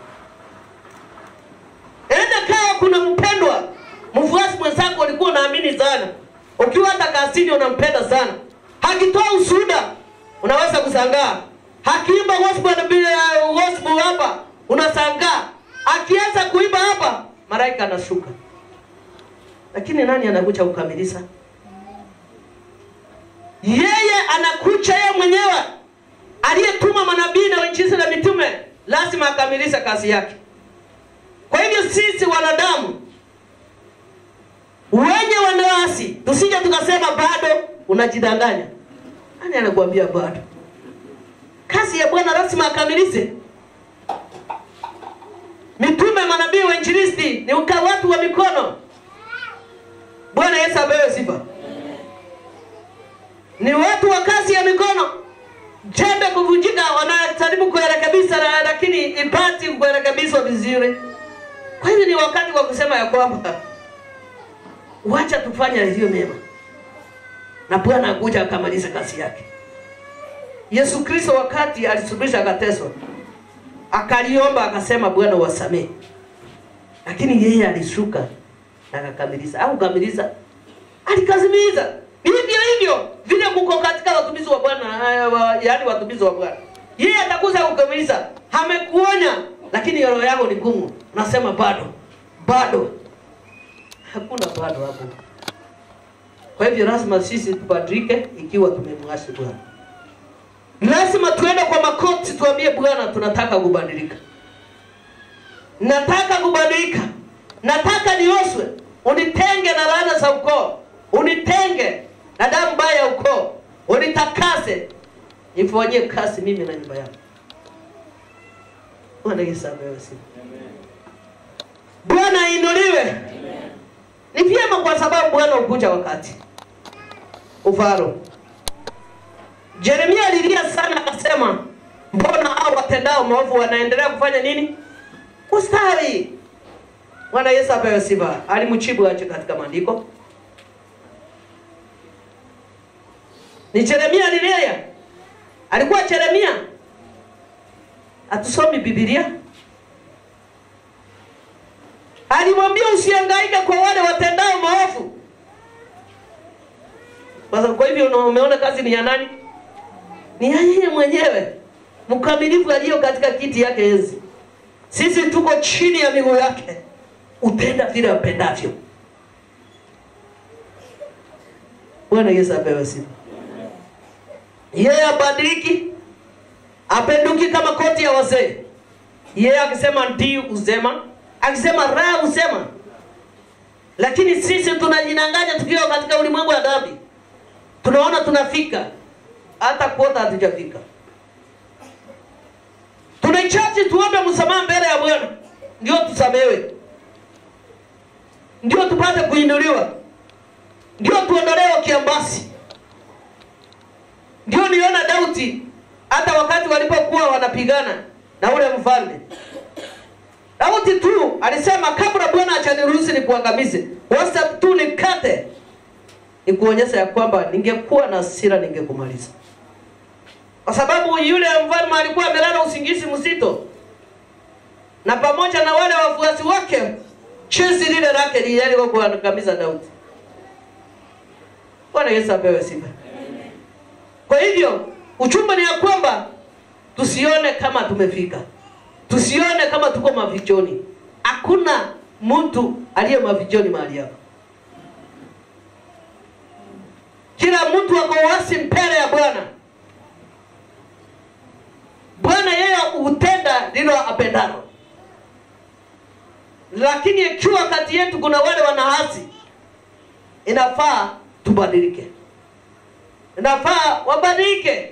Enda kaa kuna mpendwa, mfuasi mwenzako ulikuwa unaamini sana. Ukiwa hata kasini unampenda sana. Hakitoa ushuhuda, unaweza kusangaa. Hakiimba gospel hapa, unasangaa. Akianza kuimba hapa, malaika anashuka. Lakini nani anakuja kukamiliza? Yeye anakuja yeye mwenyewe. Aliyetuma manabii na wainjilisti na mitume, lazima akamilishe kazi yake. Kwa hivyo sisi wanadamu wenye wanawasi, tusije tukasema bado, unajidanganya. Nani anakuambia bado? Kazi ya Bwana lazima akamilishe. Mitume, manabii, wainjilisti ni watu wa mikono. Bwana Yesu apewe sifa. Ni watu wa kazi ya mikono. Jembe kuvunjika wanajaribu kurekebisha, lakini ipati kurekebishwa vizuri. Kwa hivyo ni wakati wa kusema ya kwamba wacha tufanye hiyo mema, na Bwana akuja akamaliza kazi yake. Yesu Kristo wakati alisubisha akateswa, akaliomba akasema Bwana wasamehe. Lakini yeye alishuka akakamiliza. Au kamiliza, alikazimiza. Hivyo vile kuko katika watumishi wa Bwana, yaani watumishi wa Bwana. Yeye atakuza kukamiliza. Amekuonya, lakini roho yako ni ngumu. Unasema bado. Hakuna bado hapo. Kwa hivyo lazima sisi tubadilike ikiwa tumemwasi Bwana. Lazima tuende kwa makoti tuambie Bwana tunataka kubadilika. Nataka kubadilika. Nataka nioswe. Unitenge na laana za ukoo. Unitenge na damu mbaya ya ukoo. Unitakase. Nifanyie kazi mimi na nyumba yangu. Bwana Yesu amewe sifa. Bwana ainuliwe. Ni vyema kwa sababu Bwana hukuja wakati. Ufaro. Yeremia alilia sana akasema, mbona hao watendao maovu wanaendelea kufanya nini? Kustawi. Bwana Yesu apewe sifa. Alimjibu aje katika maandiko? Ni Yeremia alilia. Alikuwa Yeremia. Atusomi Biblia. Alimwambia usihangaike kwa wale watendao maovu. Kwa hivyo umeona kazi ni ya nani? Ni ya yeye mwenyewe. Mkamilifu aliyo katika kiti yake enzi. Sisi tuko chini ya miguu yake. Utenda vile apendavyo. Bwana Yesu apewe sifa. Yeye abadiliki. Apenduki kama koti ya wazee. Yeye akisema ndio usema, akisema la usema. Lakini sisi tunajinanganya tukiwa katika ulimwengu wa dhambi. Tunaona tunafika, hata kuota hatujafika. Tunahitaji tuombe msamaha mbele ya Bwana, ndio tusamehewe. Ndio tupate kuinuliwa. Ndio tuondolewe kiambasi. Ndio niona Daudi hata wakati walipokuwa wanapigana na ule mfalme. Daudi tu alisema kabla Bwana achaniruhusu nikuangamize, wasa tu nikate. Ni kuonyesha ya kwamba ningekuwa na hasira ningekumaliza. Kwa sababu yule mfalme alikuwa amelala usingizi mzito. Na pamoja na wale wafuasi wake, chezi lile lake lilikuwa kuangamiza Daudi. Bwana Yesu apewe sifa. Kwa hivyo, ujumbe ni ya kwamba tusione kama tumefika. Tusione kama tuko mafichoni. Hakuna mtu aliye mafichoni mahali hapa. Kila mtu ako wazi mbele ya Bwana. Bwana yeye hutenda lilo apendalo. Lakini ikiwa kati yetu kuna wale wanahasi, inafaa tubadilike. Inafaa wabadilike.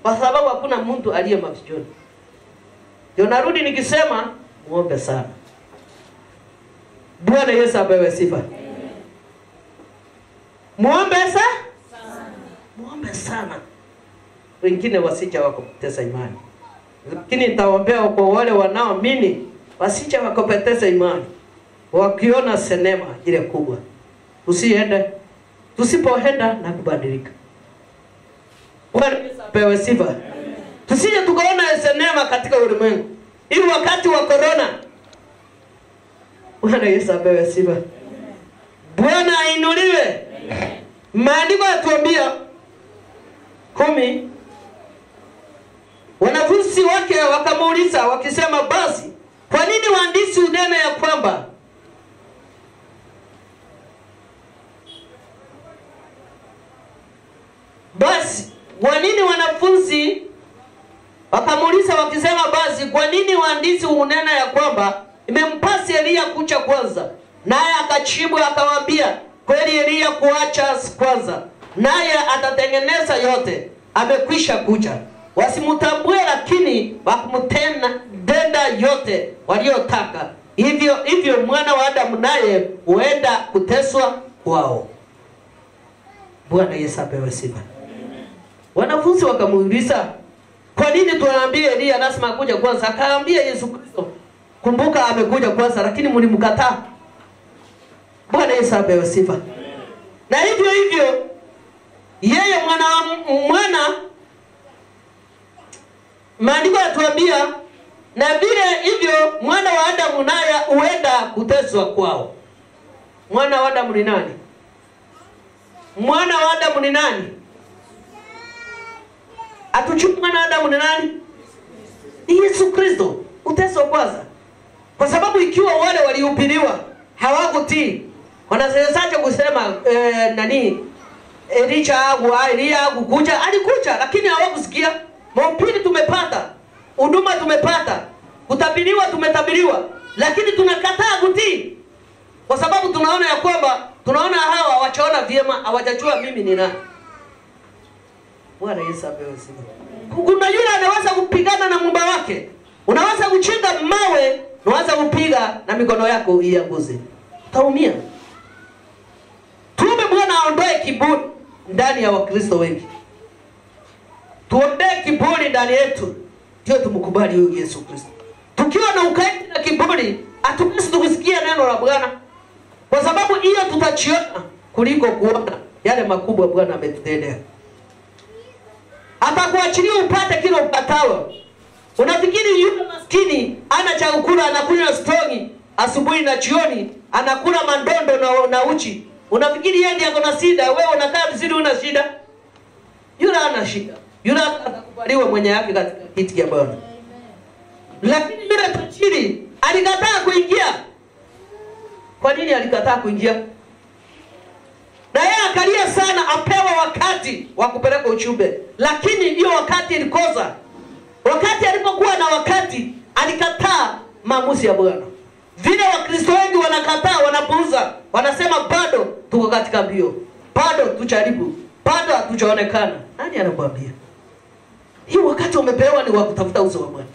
Kwa sababu hakuna mtu aliye mafichoni. Ndio narudi nikisema muombe sana. Bwana Yesu apewe sifa. Muombe sana. Muombe sana. Wengine wasije wakapoteza imani. Lakini nitaombea kwa wale wanaoamini wasije wakapoteza imani. Wakiona sinema ile kubwa. Usiende. Tusipoenda na kubadilika. Bwana Yesu apewe sifa. Tusije tukaona sinema katika ulimwengu. Ili wakati wa corona. Bwana Yesu apewe sifa. Bwana ainuliwe. Maandiko yatuambia 10, wanafunzi wake wakamuuliza wakisema, basi kwa nini waandishi unena ya kwamba kwa nini wanafunzi wakamuuliza wakisema, basi kwa nini waandishi unena ya kwamba imempasi Elia kuja kwanza? Naye akajibu akawaambia, kweli Elia kuacha kwanza, naye atatengeneza yote, amekwisha kuja. Wasimtambue lakini wakumtenda yote waliotaka. Hivyo mwana wa Adamu naye huenda kuteswa kwao. Bwana Yesu apewe sifa. Wanafunzi wakamuuliza, kwa nini tunaambia Elia lazima kuja kwanza? Akaambia Yesu Kristo, kumbuka amekuja kwanza lakini mlimkataa. Bwana Yesu apewe sifa. Na hivyo yeye mwana maandiko yatuambia, na vile hivyo mwana wa Adamu naye huenda kuteswa kwao. Mwana wa Adamu ni nani? Mwana wa Adamu ni nani? Atujui mwana wa Adamu ni nani? Ni Yesu Kristo. Uteso kwanza. Kwa sababu ikiwa wale walihubiriwa hawakutii, wanawezaje kusema Elia kukuja? Alikuja lakini hawakusikia. Mahubiri tumepata, huduma tumepata, kutabiriwa tumetabiriwa, lakini tunakataa kutii. Kwa sababu tunaona ya kwamba hawa hawachaona vyema, hawajajua mimi ni nani. Bwana Yesu apewe sifa. Kuna yule anaweza kupigana na Muumba wake. Unaweza kuchinda mawe, unaweza kupiga na mikono yako ianguze. Utaumia. Tuombe Bwana aondoe kiburi ndani ya Wakristo wengi. Tuondoe kiburi ndani yetu, ndio tumkubali huyu Yesu Kristo. Tukiwa na ukaidi na kiburi, hatuwezi kusikia neno la Bwana. Kwa sababu hiyo tutachiona kuliko kuona yale makubwa Bwana ametutendea. Atakuachilia upate kile upatao. Unafikiri yule maskini ana cha kukula, anakunywa strong asubuhi na jioni, anakula mandondo na uchi. Unafikiri yeye ndiye akona shida? Wewe unakaa vizuri una shida? Yule ana shida. Yule atakubaliwa mwenye yake katika kiti cha Bwana. Lakini yule tajiri alikataa kuingia. Kwa nini alikataa kuingia? Na yeye akalia sana apewa wakati wa kupeleka ujumbe, lakini hiyo wakati ilikosa. Wakati alipokuwa na wakati, alikataa maamuzi ya Bwana. Vile Wakristo wengi wanakataa, wanapuuza, wanasema bado tuko katika mbio, bado tujaribu, bado hatujaonekana. Nani anakuambia? Hii wakati umepewa ni wa kutafuta uso wa Bwana.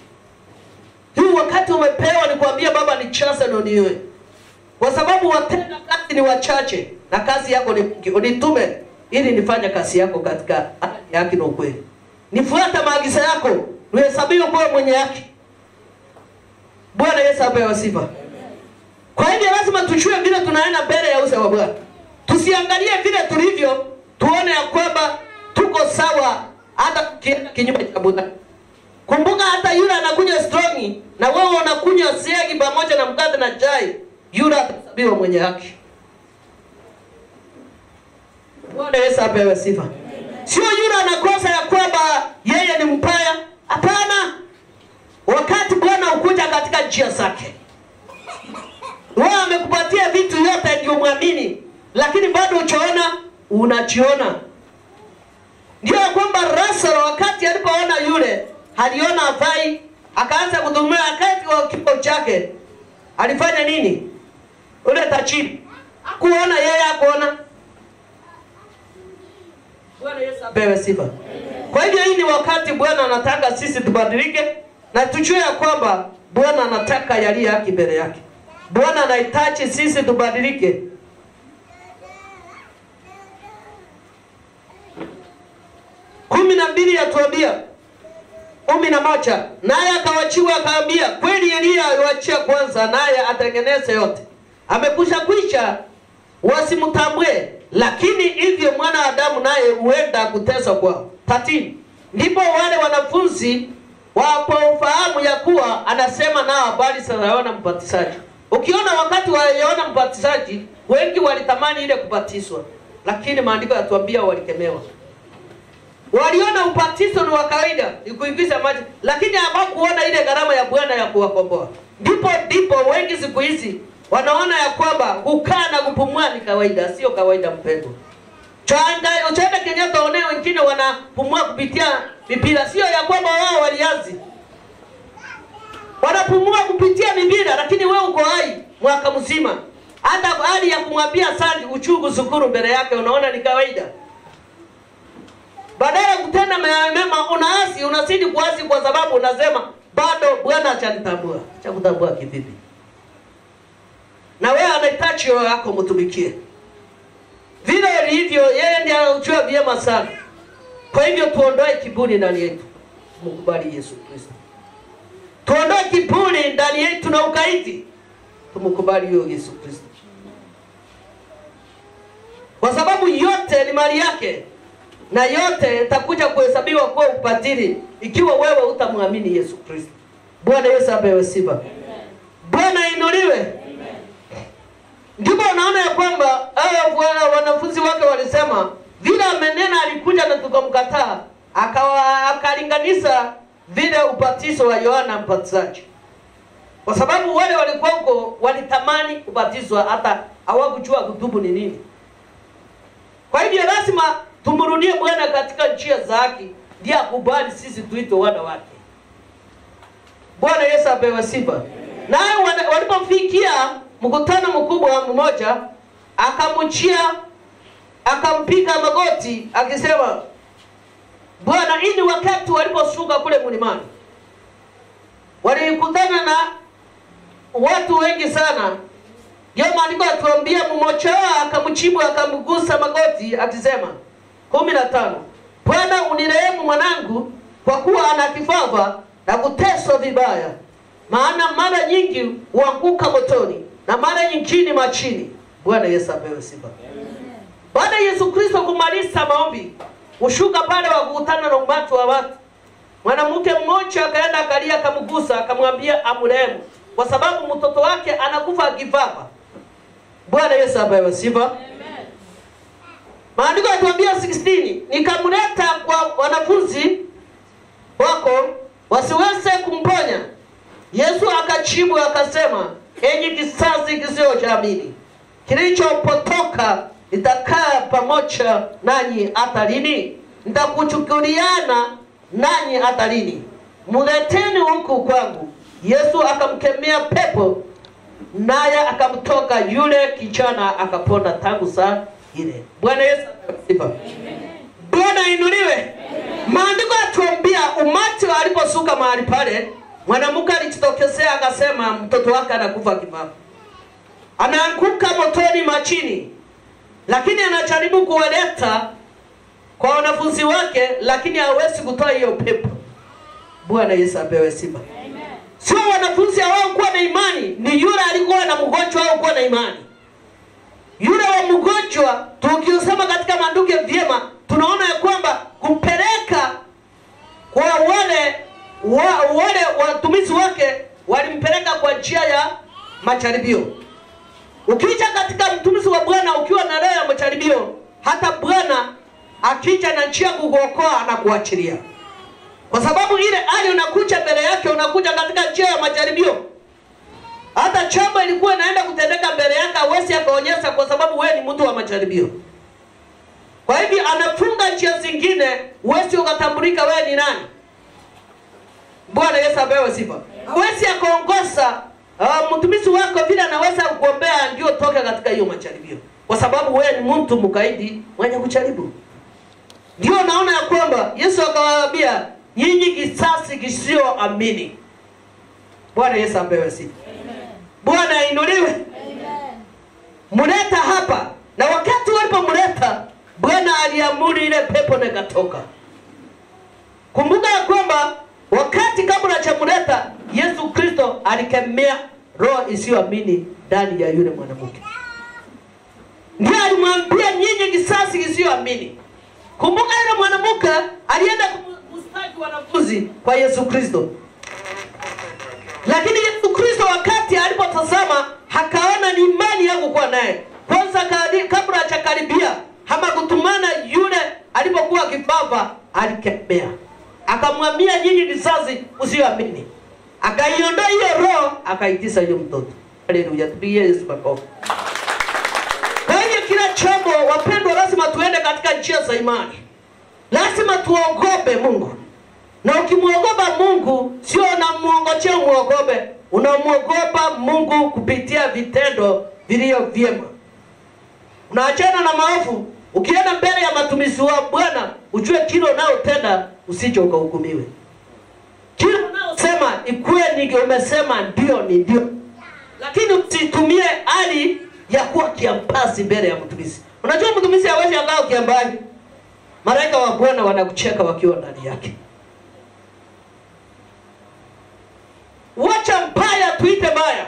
Hii wakati umepewa ni kuambia Baba ni chance ndio niwe. Kwa sababu watenda kazi ni wachache na kazi yako ni unitume ili nifanye kazi yako katika hali yake na ukweli. Nifuata maagizo yako, uhesabiwe kuwa mwenye haki. Bwana Yesu apewe sifa. Kwa hivyo lazima tujue vile tunaenda mbele ya uso wa Bwana. Tusiangalie vile tulivyo, tuone ya kwamba tuko sawa hata tukienda kinyume cha Bwana. Kumbuka hata yule anakunywa strong na wewe unakunywa siagi pamoja na mkate na chai, yule atahesabiwa mwenye haki. Bwana Yesu apewe sifa. Sio yule anakosa ya kwamba yeye ni mbaya. Hapana. Wakati Bwana ukuja katika njia zake, wewe amekupatia vitu yote ndio muamini, lakini bado unajiona. Ndio kwamba Lazaro wakati alipoona yule, aliona hafai, akaanza kutumia wakati wa kifo chake. Alifanya nini? Ule tajiri hakuona, yeye hakuona. Bwana Yesu apewe sifa. Kwa hivyo hii ni wakati Bwana anataka sisi tubadilike na tujue ya kwamba Bwana anataka yaliyo haki mbele yake. Bwana anahitaji sisi tubadilike. Kumi na mbili yatuambia, 11, naye akawachiwa akaambia, kweli Elia aliwaachia kwanza, naye atengeneze yote. Amekwisha kwisha, wasimtambue, lakini hivyo mwana wa Adamu naye huenda kuteswa kwao. 13, ndipo wale wanafunzi wapofahamu ya kuwa anasema nao habari za Yohana Mbatizaji. Ukiona wakati wa Yohana Mbatizaji, wengi walitamani ile kubatizwa, lakini maandiko yatuambia walikemewa. Waliona ubatizo ni wa kawaida, ni kuingiza maji, lakini hawakuona ile gharama ya Bwana ya kuwakomboa. Ndipo wengi siku hizi wanaona ya kwamba kukaa na kupumua ni kawaida. Sio kawaida mpendwa. Uchaenda Kenyatta one wengine wanapumua kupitia mipira. Sio ya kwamba wao walianzi. Wanapumua kupitia mipira, lakini wewe uko hai mwaka mzima. Hata hali ya kumwambia asante, uchungu, shukuru mbele yake unaona ni kawaida. Badala ya kutenda mema unaasi, unazidi kuasi kwa sababu unasema bado Bwana hajanitambua. Hakutambua kivipi? Na wewe anahitaji yako mtumikie. Vile hivyo yeye ndiye anajua vyema sana. Kwa hivyo tuondoe kiburi ndani yetu. Tumkubali Yesu Kristo. Tuondoe kiburi ndani yetu na ukaidi. Tumkubali huyo Yesu Kristo. Kwa sababu yote ni mali yake. Na yote itakuja kuhesabiwa kuwa upatili ikiwa wewe utamwamini Yesu Kristo. Bwana Yesu apewe sifa. Bwana inuliwe. Ndipo unaona ya kwamba wanafunzi wake walisema vile amenena alikuja na tukamkataa, akalinganisha vile ubatizo wa Yohana Mbatizaji. Kwa sababu wale walikuwa huko walitamani kubatizwa, hata hawakujua kutubu ni nini. Kwa hivyo lazima tumrudie Bwana katika njia zake, ndiye akubali sisi tuitwe wana wake. Bwana Yesu apewe sifa. Naye walipofikia mkutano mkubwa mmoja, akampiga magoti akisema, Bwana, ini wakati waliposhuka kule mlimani walikutana na watu wengi sana. Ndio maandiko yatuambia mmoja wao akamjibu akamgusa magoti akisema 15, Bwana unirehemu mwanangu, kwa kuwa ana kifafa na kuteswa vibaya, maana mara nyingi huanguka motoni na mara nyingine machini. Bwana Yesu apewe sifa. Baada Yesu Kristo kumaliza maombi, ushuka pale wakutana na umati wa watu. Mwanamke mmoja akaenda akalia akamgusa akamwambia amrehemu, kwa sababu mtoto wake anakufa kifafa. Bwana Yesu apewe sifa. Amen. Maandiko yatuambia 16, nikamleta kwa wanafunzi wako wasiweze kumponya. Yesu akajibu akasema, enyi kizazi kisichoamini, kilichopotoka, nitakaa pamoja nanyi hata lini? Nitakuchukuliana nanyi hata lini? Mleteni huku kwangu. Yesu akamkemea pepo, naye akamtoka yule kijana akapona tangu saa ile. Bwana Yesu asifiwe. Bwana inuliwe. Maandiko yatuambia umati aliposuka mahali pale, mwanamke alijitokezea akasema mtoto wake anakufa kifafa, anaanguka motoni machini. Lakini anajaribu kuwaleta kwa wanafunzi wake, lakini hawezi kutoa hiyo pepo. Bwana Yesu apewe sifa. Sio wanafunzi hawakuwa na imani, ni yule alikuwa na mgonjwa au kuwa na imani. Yule wa mgonjwa tukiusema katika maandiko vyema, tunaona ya kwamba kumpeleka kwa wale watumishi wake walimpeleka kwa njia ya majaribio. Ukija katika mtumishi wa Bwana ukiwa na roho ya majaribio, hata Bwana akija na njia kukuokoa na kuachilia. Kwa sababu ile hali unakuja mbele yake, unakuja katika njia ya majaribio. Hata jambo ilikuwa inaenda kutendeka mbele yake hawezi akaonyesha, kwa sababu wewe ni mtu wa majaribio. Kwa hivyo anafunga njia zingine, huwezi ukatambulika wewe ni nani. Bwana Yesu apewe sifa. Huwezi akaongoza mtumishi wako vile anaweza kukuombea ndio toke katika hiyo majaribio, kwa sababu wewe ni mtu mkaidi mwenye kujaribu. Ndio naona ya kwamba Yesu akawaambia, nyinyi kizazi kisioamini. Bwana Yesu apewe sifa. Bwana inuliwe. Muleta hapa. Na wakati walipomleta, Bwana aliamuru ile pepo na ikatoka. Kumbuka ya kwamba wakati kabla ya kumleta, Yesu Kristo alikemea roho isiyoamini ndani ya yule mwanamke. Ndiye alimwambia nyinyi kizazi kisioamini. Kumbuka yule mwanamke alienda kumstaki wanafunzi kwa Yesu Kristo. Lakini Yesu Kristo wakati alipotazama akaona ni imani yako kwa naye. Kwanza kabla hajakaribia ama kutumana yule alipokuwa kifafa, alikemea. Akamwambia nyinyi kizazi usioamini. Akaiondoa hiyo roho, akaitisa hiyo mtoto. Haleluya, tupigie Yesu makofi. Kwa hiyo kila jambo wapendwa, lazima tuende katika njia za imani. Lazima tuogope Mungu. Na ukimuogopa Mungu, sio unamuongojea muogope, unamuogopa Mungu kupitia vitendo vilivyo vyema. Unaachana na maovu, ukienda mbele ya matumizi wa Bwana, ujue kile unaotenda usije ukahukumiwe. Kile unaosema ikuwe ni umesema ndio ni ndio. Lakini usitumie hali ya kuwa kiambasi mbele ya mtumishi. Unajua mtumishi hawezi akao kiambani. Malaika wa Bwana wanakucheka wakiwa ndani yake. Wacha mbaya tuite mbaya,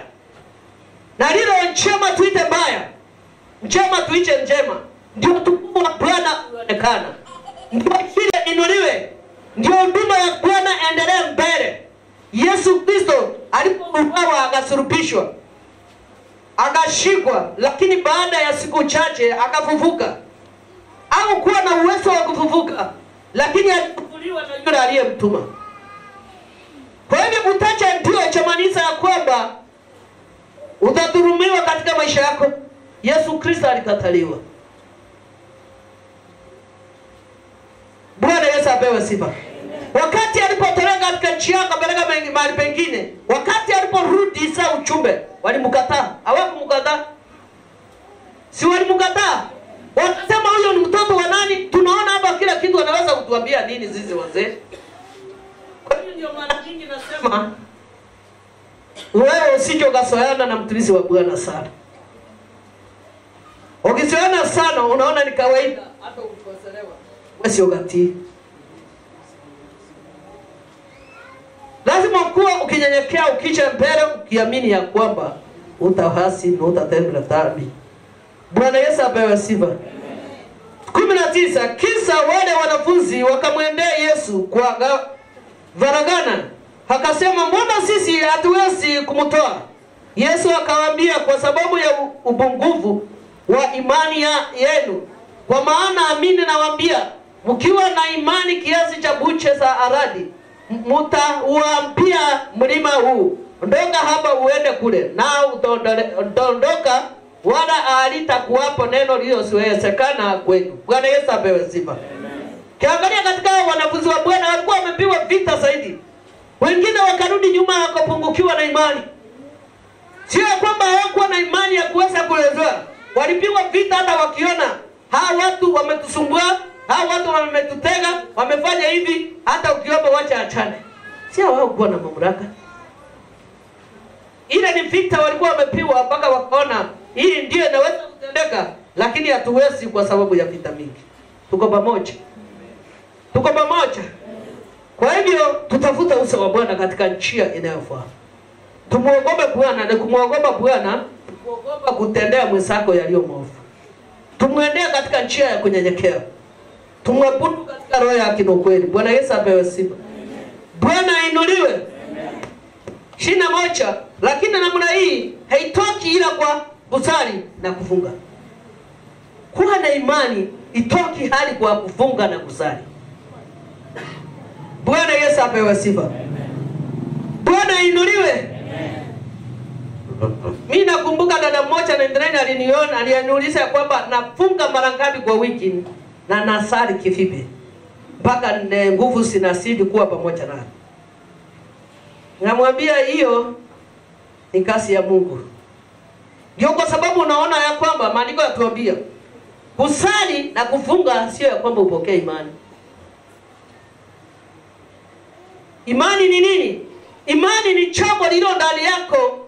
na lilo njema tuite mbaya, njema tuite njema. Ndio utukufu wa Bwana uonekana, ndio kile inuliwe, ndio huduma ya Bwana endelee mbele. Yesu Kristo alipouawa akasulubishwa, akashikwa, lakini baada ya siku chache akafufuka. Au kuwa na uwezo wa kufufuka, lakini alifufuliwa na yule aliyemtuma. Kwa hivyo kutacha ndio chamaanisha ya kwamba utadhulumiwa katika maisha yako. Yesu Kristo alikataliwa. Bwana Yesu apewe sifa. Wakati alipotoka katika nchi yake akapeleka mahali pengine, wakati aliporudi saa uchumbe, walimkataa. Hawakumkataa. Si walimkataa? Wakasema huyo ni mtoto wa nani? Tunaona hapa kila kitu, anaweza kutuambia nini sisi wazee? Kwa hiyo ndio maana nyingi nasema wewe usichokasoeana na mtumishi wa Bwana sana. Ukisoeana sana unaona ni kawaida, hata ukikoselewa wewe sio gati. Lazima kuwa ukinyenyekea, ukija mbele ukiamini ya kwamba utahasi na utatenda dhambi. Bwana Yesu apewe sifa. 19 Kisa wale wanafunzi wakamwendea Yesu kwa varagana, akasema, mbona sisi hatuwezi kumtoa? Yesu akawaambia, kwa sababu ya upungufu wa imani yenu. Kwa maana amini nawaambia, mkiwa na imani kiasi cha buche za aradi, mtauambia mlima huu, ondoka hapa uende kule, na utaondoka, wala halitakuwapo neno lililosiwezekana kwenu. Bwana Yesu apewe sifa. Kiangalia katika wanafunzi wa Bwana walikuwa wamepiwa vita zaidi. Wengine wakarudi nyuma wakapungukiwa na imani. Sio kwamba hawakuwa na imani ya kuweza kuelezewa. Walipiwa vita hata wakiona hawa watu wametusumbua, hawa watu wametutega, wamefanya hivi, hata ukiomba wacha achane. Sio wao kuwa na mamlaka. Ile ni vita walikuwa wamepiwa mpaka wakaona hii ndio inaweza kutendeka, lakini hatuwezi kwa sababu ya vita mingi. Tuko pamoja. Tuko pamoja. Kwa hivyo tutafuta uso wa Bwana katika njia inayofaa. Tumuogope Bwana, na kumuogopa Bwana, kuogopa kutendea mwenzako yaliyo maovu. Tumwendee katika njia ya kunyenyekea. Tumwabudu katika roho yake na kweli. Bwana Yesu apewe sifa. Bwana ainuliwe. 21 Lakini namna hii haitoki ila kwa kusali na kufunga. Kuwa na imani itoki hali kwa kufunga na kusali. Bwana Yesu apewe sifa. Bwana ainuliwe. Mimi nakumbuka dada mmoja na ndani aliniona, aliniuliza kwamba nafunga mara ngapi kwa wiki na nasali kivipi mpaka nguvu sinasidi kuwa pamoja naye. Namwambia hiyo ni kazi ya Mungu. Ndio kwa sababu unaona ya kwamba maandiko yatuambia kusali na kufunga sio ya kwamba upokee imani. Imani ni nini? Imani ni chombo lilo ndani yako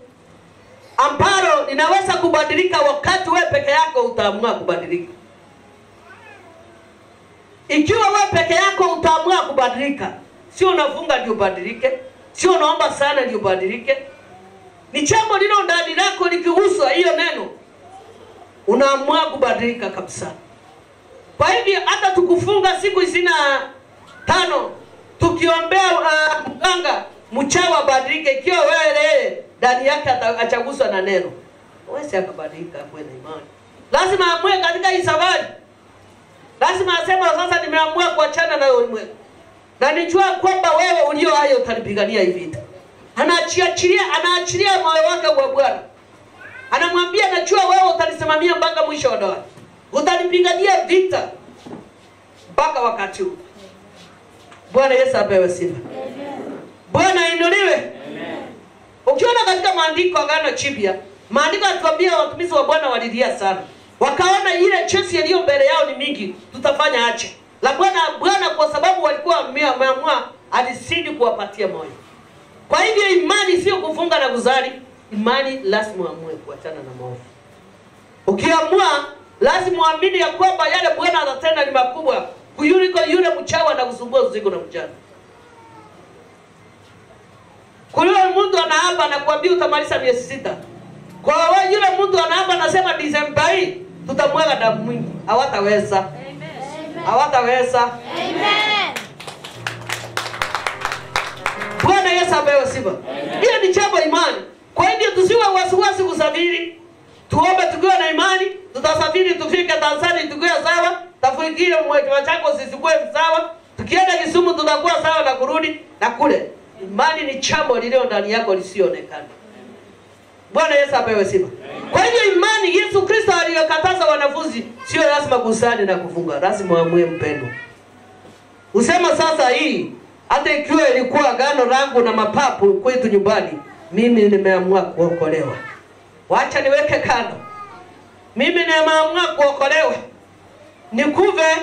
ambalo linaweza kubadilika wakati wewe peke yako utaamua kubadilika. Ikiwa wewe peke yako utaamua kubadilika, sio unafunga ndio ubadilike, sio unaomba sana ndio ubadilike. Ni chombo lilo ndani lako likiguswa hiyo neno, unaamua kubadilika kabisa. Kwa hivyo hata tukufunga siku 25 tukiombea mganga mchawi abadilike, ikiwa wewe ndani yake ataguswa na neno, wewe si akabadilika kwa imani. Lazima amue katika hii safari. Lazima aseme sasa nimeamua kuachana na ulimwengu. Na nijua kwamba wewe ulio hayo utalipigania hii vita. Anaachilia moyo wake kwa Bwana. Anamwambia najua wewe utalisimamia mpaka mwisho wa ndoa. Utalipigania vita mpaka wakati huu. Bwana Yesu apewe sifa. Bwana ainuliwe. Amen. Ukiona katika maandiko Agano Jipya, maandiko yanatuambia watumishi wa Bwana walilia sana. Wakaona ile chesi iliyo mbele yao ni mingi, tutafanya aje? La Bwana kwa sababu walikuwa wameamua alisidi kuwapatia moyo. Kwa hivyo imani sio kufunga na kuzali, imani lazima uamue kuachana na maovu. Ukiamua lazima uamini ya kwamba yale Bwana atatenda ni makubwa kuliko yule mchawi na kusumbua usiku na mchana. Kwa yule mtu anaapa anakuambia utamaliza miezi 6. Kwa wewe yule mtu anaapa anasema Disemba hii tutamwaga damu mwingi. Hawataweza. Amen. Hawataweza. Amen. Bwana Yesu apewe sifa. Hiyo ni jambo imani. Kwa hivyo tusiwe wasiwasi kusafiri. Tuombe tukiwa na imani, tutasafiri tufike Tanzania tukiwa sawa, tafikiri mwezi chako sisikue sawa. Tukienda Kisumu tutakuwa sawa na kurudi na kule. Imani ni chambo lililo ndani yako lisionekana. Bwana Yesu apewe sifa. Kwa hiyo imani Yesu Kristo aliyokataza wanafunzi sio lazima kusali na kufunga, lazima amue mpendo. Usema sasa hii hata ikiwa ilikuwa agano langu na mapapu kwetu nyumbani, mimi nimeamua kuokolewa. Wacha niweke kando. Mimi nimeamua kuokolewa. Nikuve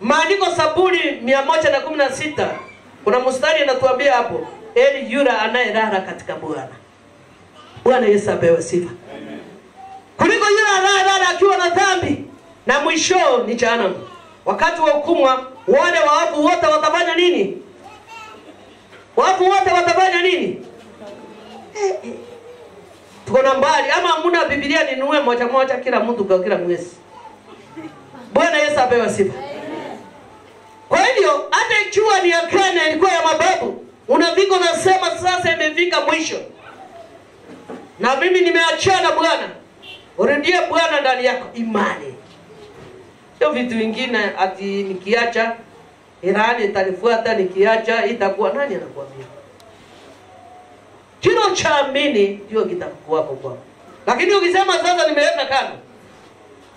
Maandiko Zaburi 116. Kuna mstari anatuambia hapo, eli yule anayelala katika Bwana. Bwana Yesu apewe sifa. Amen. Kuliko yule anayelala akiwa na dhambi na mwisho ni jehanamu. Wakati wa hukumu wale waovu wote watafanya nini? Waovu wote watafanya nini? Tuko na mbali ama hamuna Biblia ninunue moja moja kila mtu kwa kila mwezi. Bwana Yesu apewe sifa. Kwa hiyo hata ikiwa ni akana ilikuwa ya mababu, unafika unasema sasa imefika mwisho. Na mimi nimeachana Bwana. Urudie Bwana ndani yako imani. Sio vitu vingine ati nikiacha irani itanifuata, nikiacha itakuwa nani anakuambia? Kilo cha amini ndio kitakuwa kwako. Lakini ukisema sasa nimeweka kando.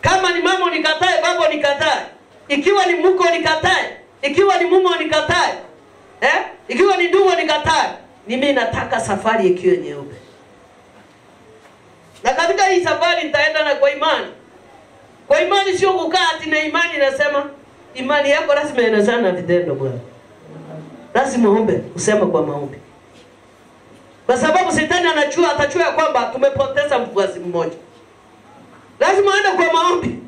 Kama ni mama nikatae, baba nikatae. Ikiwa ni mko nikatae, ikiwa ni mume nikatae. Ikiwa ni ndugu nikatae. Mimi nataka safari ikiwe nyeupe. Na katika hii safari nitaenda na kwa imani. Kwa imani sio kukaa ati na imani nasema imani yako lazima inazana na vitendo Bwana. Lazima uombe, useme kwa maombi. Kwa sababu shetani anajua atachua kwamba tumepoteza mfuasi mmoja. Lazima aende kwa maombi.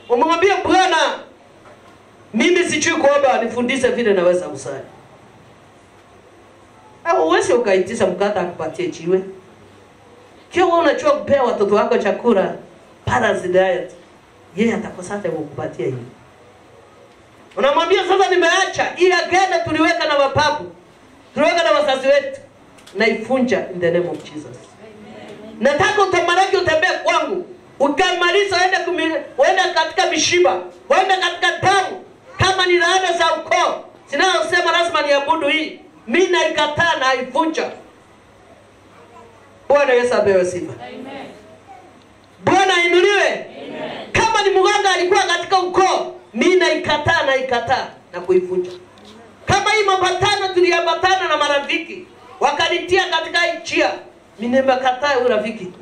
Umwambie Bwana, mimi sijui kuomba, nifundishe vile naweza kusali. Au uweze ukaitisha mkata akupatie jiwe. Kio unachua kupea watoto wako chakula, balanced diet. Yeye atakosata kukupatia hiyo. Unamwambia sasa nimeacha hii agenda tuliweka na mapapu. Tuliweka na wazazi wetu. Na ifunja in the name of Jesus. Amen. Nataka utamaraki utembee kwangu. Ukamaliza uende katika mishiba, uende katika damu. Kama ni laana za ukoo, sinayosema lazima niabudu hii. Mimi naikataa na ivunja. Bwana Yesu apewe sifa. Amen. Bwana inuliwe. Amen. Kama ni mganga alikuwa katika ukoo, mimi naikataa na ikataa na kuivunja. Kama hii mapatano tuliambatana na marafiki, wakanitia katika hii njia, mimi nimekataa urafiki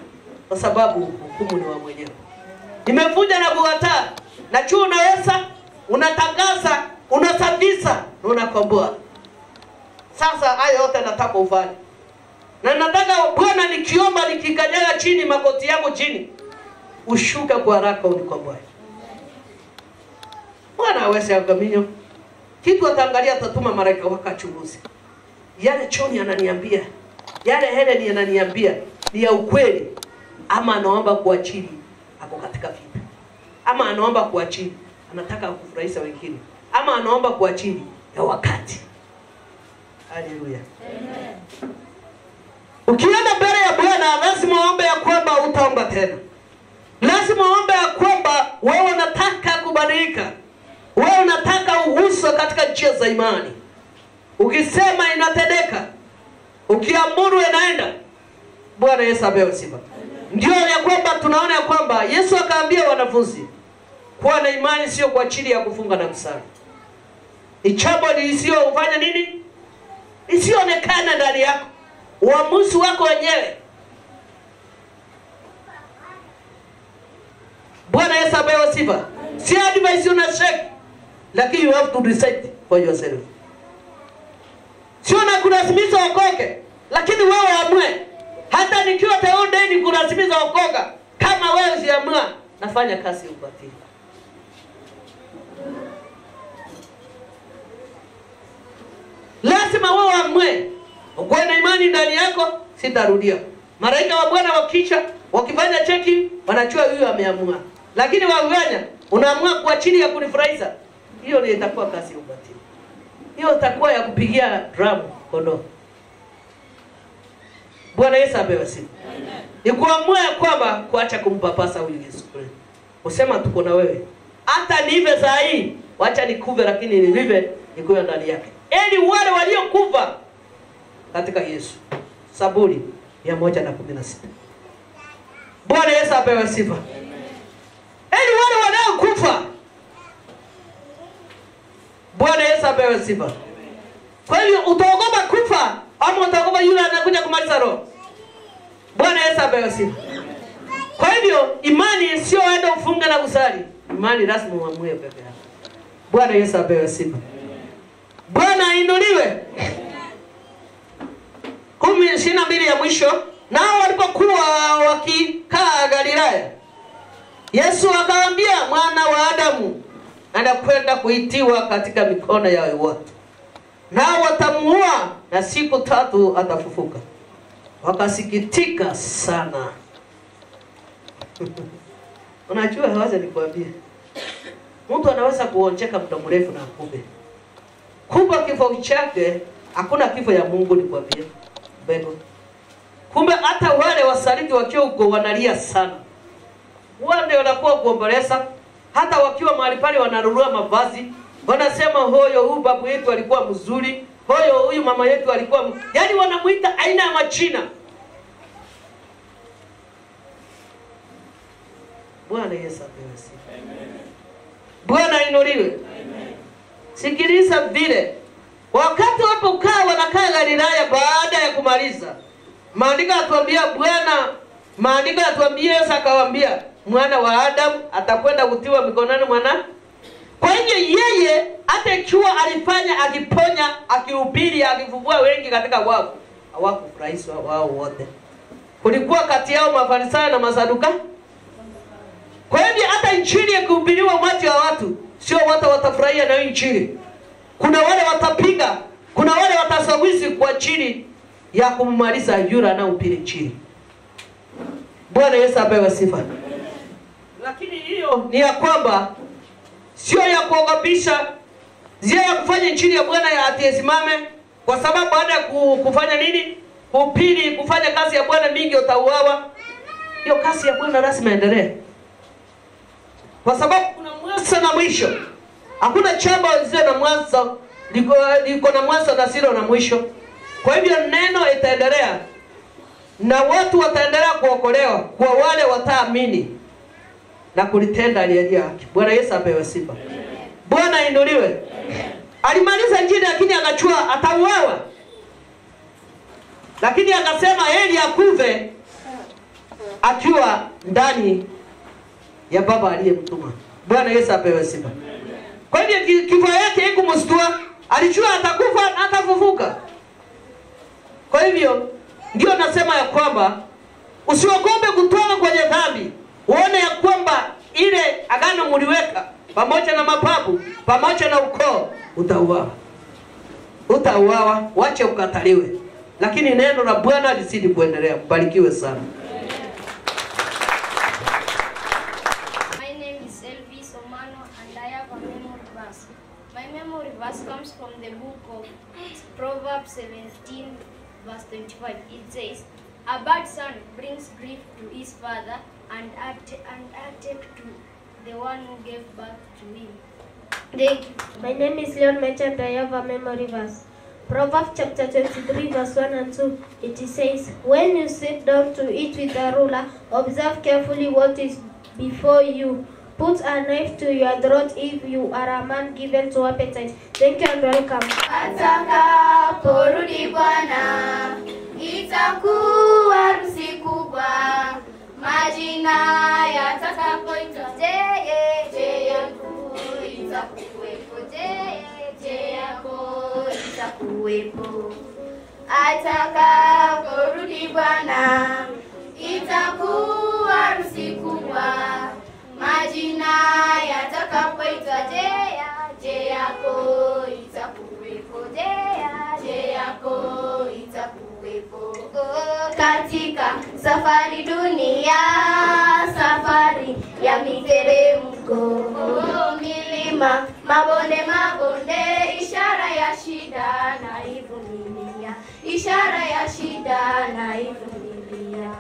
kwa sababu hukumu ni wa mwenyewe. Nimevunja na kukataa. Na chuo unaweza, unatangaza, unasafisha, na unakomboa. Sasa hayo yote nataka ufanye. Na nataka Bwana nikiomba nikikanyaga chini magoti yangu chini, ushuka kwa haraka unikomboe. Bwana aweze akaminyo. Kitu ataangalia atatuma malaika wakachunguze. Yale Choni ananiambia, yale Helen ananiambia ni ya ukweli ama anaomba kuachili hapo katika vita. Ama anaomba kuachili, anataka kufurahisha wengine. Ama anaomba kuachili ya wakati. Haleluya. Amen. Ukienda mbele ya Bwana lazima uombe ya kwamba utaomba tena. Lazima uombe ya kwamba wewe unataka kubadilika. Wewe unataka uhuso katika njia za imani. Ukisema inatendeka. Ukiamuru inaenda. Bwana Yesu apewe sifa. Ndio ya kwamba tunaona ya kwamba Yesu akaambia wanafunzi kuwa na imani sio kwa ajili ya kufunga na kusali. Ichabo lisio ufanya nini? Isionekana ndani yako. Uamuzi wako wenyewe. Bwana Yesu apewe sifa. Si advice unashake, lakini you have to decide for yourself. Sio na kulazimisha okoke, lakini wewe amue. Hata nikiwa teonde ni kulazimisha okoka, kama wewe usiamua nafanya kazi ubatili. Lazima wewe amue. Ukiwa na imani ndani yako, sitarudia. Malaika wa Bwana wakisha, wakifanya cheki, wanajua huyu ameamua. Lakini wawanya, unaamua kwa chini ya kunifurahisha. Hiyo ndio itakuwa kazi ubatili. Hiyo itakuwa ya kupigia drum kondoo. Bwana Yesu apewe sifa. Amen. ni kuamua ya kwamba kuacha kumpapasa huyu Yesu Kristo. Usema tuko na wewe. Hata nive saa hii, wacha nikuve lakini nive nikuwe ndani yake. Eli wale waliokufa katika Yesu. Zaburi 116. Bwana Yesu apewe sifa. Eli wale wanaokufa. Bwana Yesu apewe sifa. Kwa hivyo utaogopa kufa ama utaogopa yule anakuja kumaliza roho? Bwana Yesu apewe sifa. Kwa hivyo imani sio uende ufunge na kusali. Imani lazima uamue peke yako. Bwana Yesu apewe sifa. Bwana ainuliwe. 12 ya mwisho. Nao walipokuwa wakikaa Galilaya, Yesu akawaambia, mwana wa Adamu anakwenda kuitiwa katika mikono ya watu, nao watamuua na siku 3 atafufuka. Wakasikitika sana. Unajua hawaza nikwambie, mtu anaweza kuonjeka muda mrefu na kumbe kifo chake hakuna kifo ya Mungu, nikwambie. Bego. Kumbe hata wale wasaliti wakiwa uko wanalia sana. Wale wanakuwa kuomboleza, hata wakiwa mahali pale wanarurua mavazi, wanasema hoyo huyu babu yetu alikuwa mzuri, hoyo huyu mama yetu alikuwa yaani wanamuita aina ya majina. Bwana Yesu apewe sifa. Amen. Bwana inuliwe. Amen. Sikiliza vile. Wakati wapokaa wanakaa Galilaya baada ya kumaliza, maandiko atuambia Yesu akawaambia, mwana wa Adamu atakwenda kutiwa mikononi mwana. Kwa hiyo yeye hata ikiwa alifanya akiponya, akihubiri, akifufua wengi katika wafu, hawakufurahishwa wao wote. Kulikuwa kati yao Mafarisayo na Masaduka. Kwa hivyo hata injili ikihubiriwa umati wa watu, sio wote watafurahia na injili. Kuna wale watapinga, kuna wale watasawizi kwa ajili ya kumaliza yule na upili injili. Bwana Yesu apewe sifa. Lakini hiyo ni ya kwamba sio ya kuogopesha, sio ya kufanya injili ya Bwana ya atisimame, kwa sababu baada ya kufanya nini? Upili kufanya kazi ya Bwana mingi utauawa. Hiyo kazi ya Bwana lazima endelee. Kwa sababu kuna mwanzo na mwisho. Hakuna jambo lisilo na mwanzo, liko na mwanzo na silo na mwisho. Kwa hivyo neno itaendelea na watu wataendelea kuokolewa kwa wale wataamini na kulitenda aliye haki. Bwana Yesu apewe sifa. Bwana inuliwe. Alimaliza injili lakini akachua atauawa. Lakini akasema heri akufe akiwa ndani ya Baba aliyemtuma. Bwana Yesu apewe sifa. Kwa hivyo kifo yake haikumstua, alijua atakufa na atafufuka. Kwa hivyo ndio nasema ya kwamba usiogope kutoka kwenye dhambi. Uone ya kwamba ile agano mliweka pamoja na mababu, pamoja na ukoo, utauawa, wache ukataliwe. Lakini neno la Bwana lisidi kuendelea. Mbarikiwe sana. My memory verse comes from the book of Proverbs 17 verse 25. It says, a bad son brings grief to his father and heartache to the one who gave birth to him. Thank you. My name is Leon Mecha and I have a memory verse. Proverbs chapter 23 verse 1 and 2. It says, when you sit down to eat with a ruler, observe carefully what is before you. Put a knife to your throat if you are a man given to appetite. Thank you and welcome. Atakaporudi Bwana, itakuwa harusi kubwa. Majina yatakapoitwa, je yako itakuwepo? Je yako itakuwepo? Atakaporudi Bwana, itakuwa harusi kubwa. Majina yatakapoitwa, je yako itakuwepo? Je yako itakuwepo? Katika safari dunia, safari ya miteremko, milima, mabonde, ishara ya shida na ivumilia, ishara ya shida na ivumilia.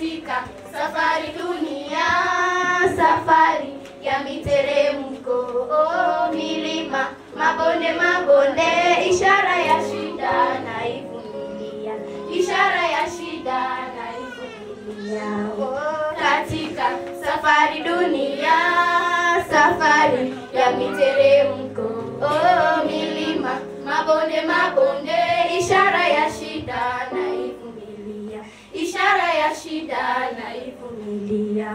katika safari dunia, safari ya miteremko, milima, mabonde, ishara ya shida na ivumilia, ishara ya shida na ivumilia. Katika safari dunia, safari ya miteremko, milima, mabonde, ishara ya shida na ivumilia, ishara ya shida na ivumilia.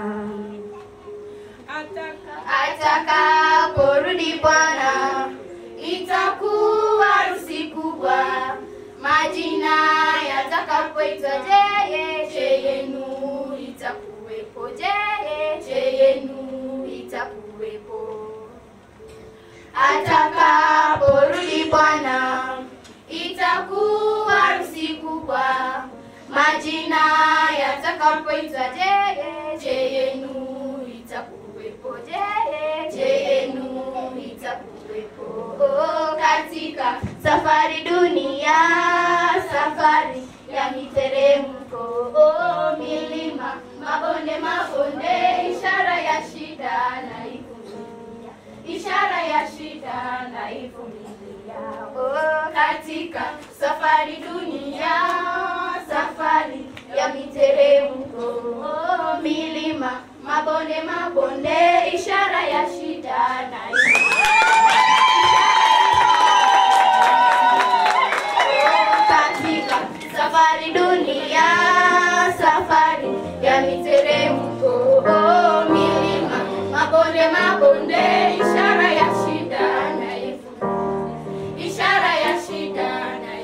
Atakaporudi Bwana, itakuwa harusi kubwa, majina yatakapoitwa, je yenu itakuwepo, je yenu itakuwepo. Atakaporudi Bwana, itakuwa harusi kubwa, majina yatakapoitwa, je yenu itakuwepo, je yenu itakuwepo. Katika safari dunia, safari ya miteremko, milima, mabonde, ishara ya shida na ivumilia, ishara ya shida na ivumilia. Katika safari dunia, safari ya miteremko, milima, mabonde, ishara ya shida na katika safari dunia, safari ya miteremko, milima, mabonde, ishara ya shida na ishara ya shida na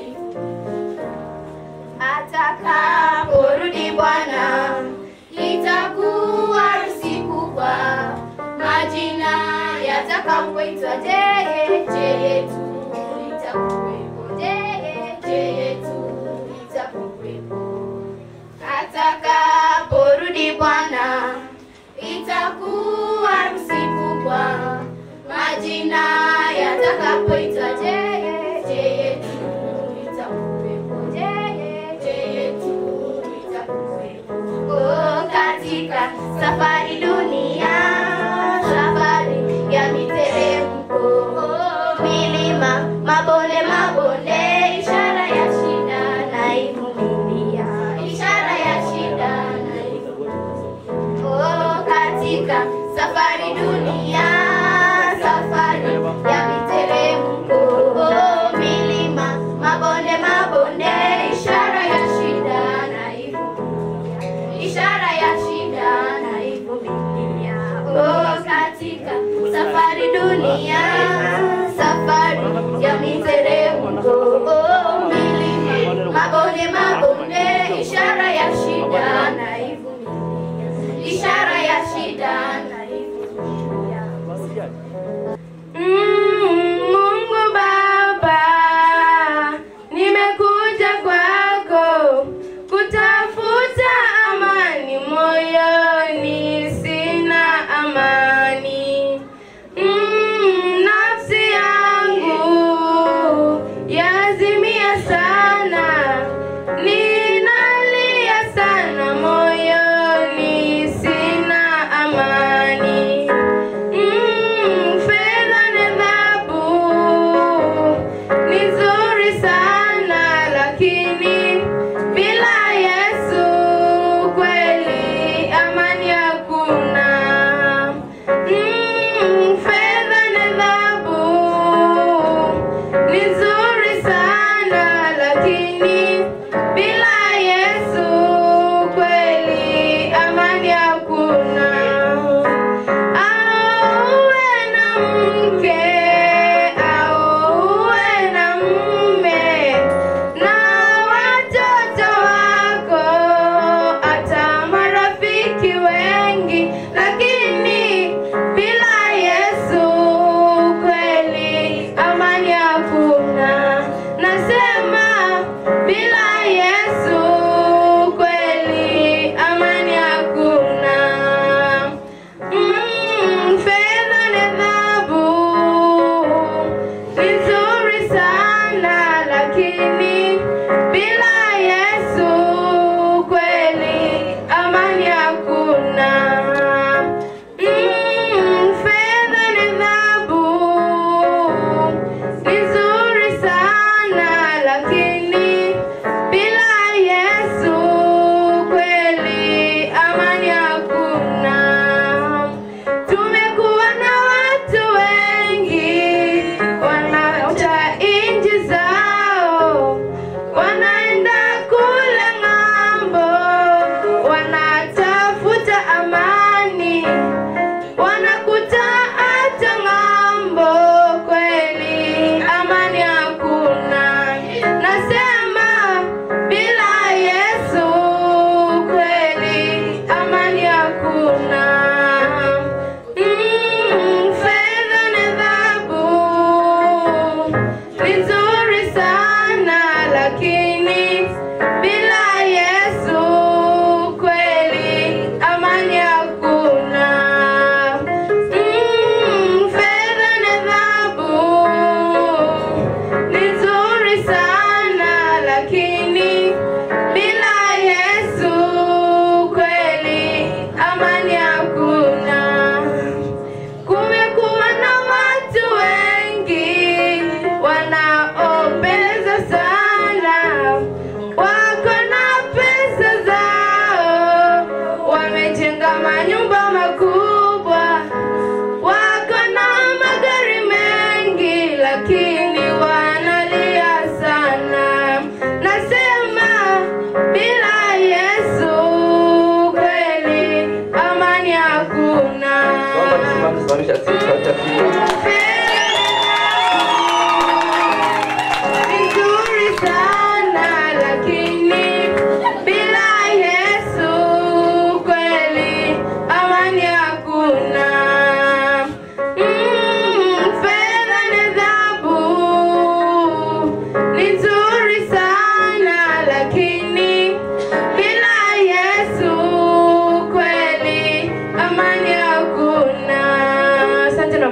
atakaporudi Bwana, itakuwa harusi kubwa, majina yatakapoitwa, je yetu itakuwepo, je yetu itakuwepo. Atakaporudi Bwana, itakuwa harusi kubwa, majina yatakapoitwa, je yetu itakuwepo, je yetu itakuwepo. Katika safari dunia, safari ya miteremko, milima, mabonde, ishara ya shida na ivumilia, ishara ya shida na ivumilia. Katika safari dunia, safari ya miteremko, milima, mabonde, ishara ya shida na ivumilia, ishara ya shida na ivumilia. Katika safari dunia, safari ya miteremko, milima, mabonde, ishara ya shida na ivumilia, ishara ya shida na ivumilia. Mungu Baba, nimekuja kwako kutafuta amani moyoni, sina amani. Na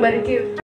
ubarikiwe.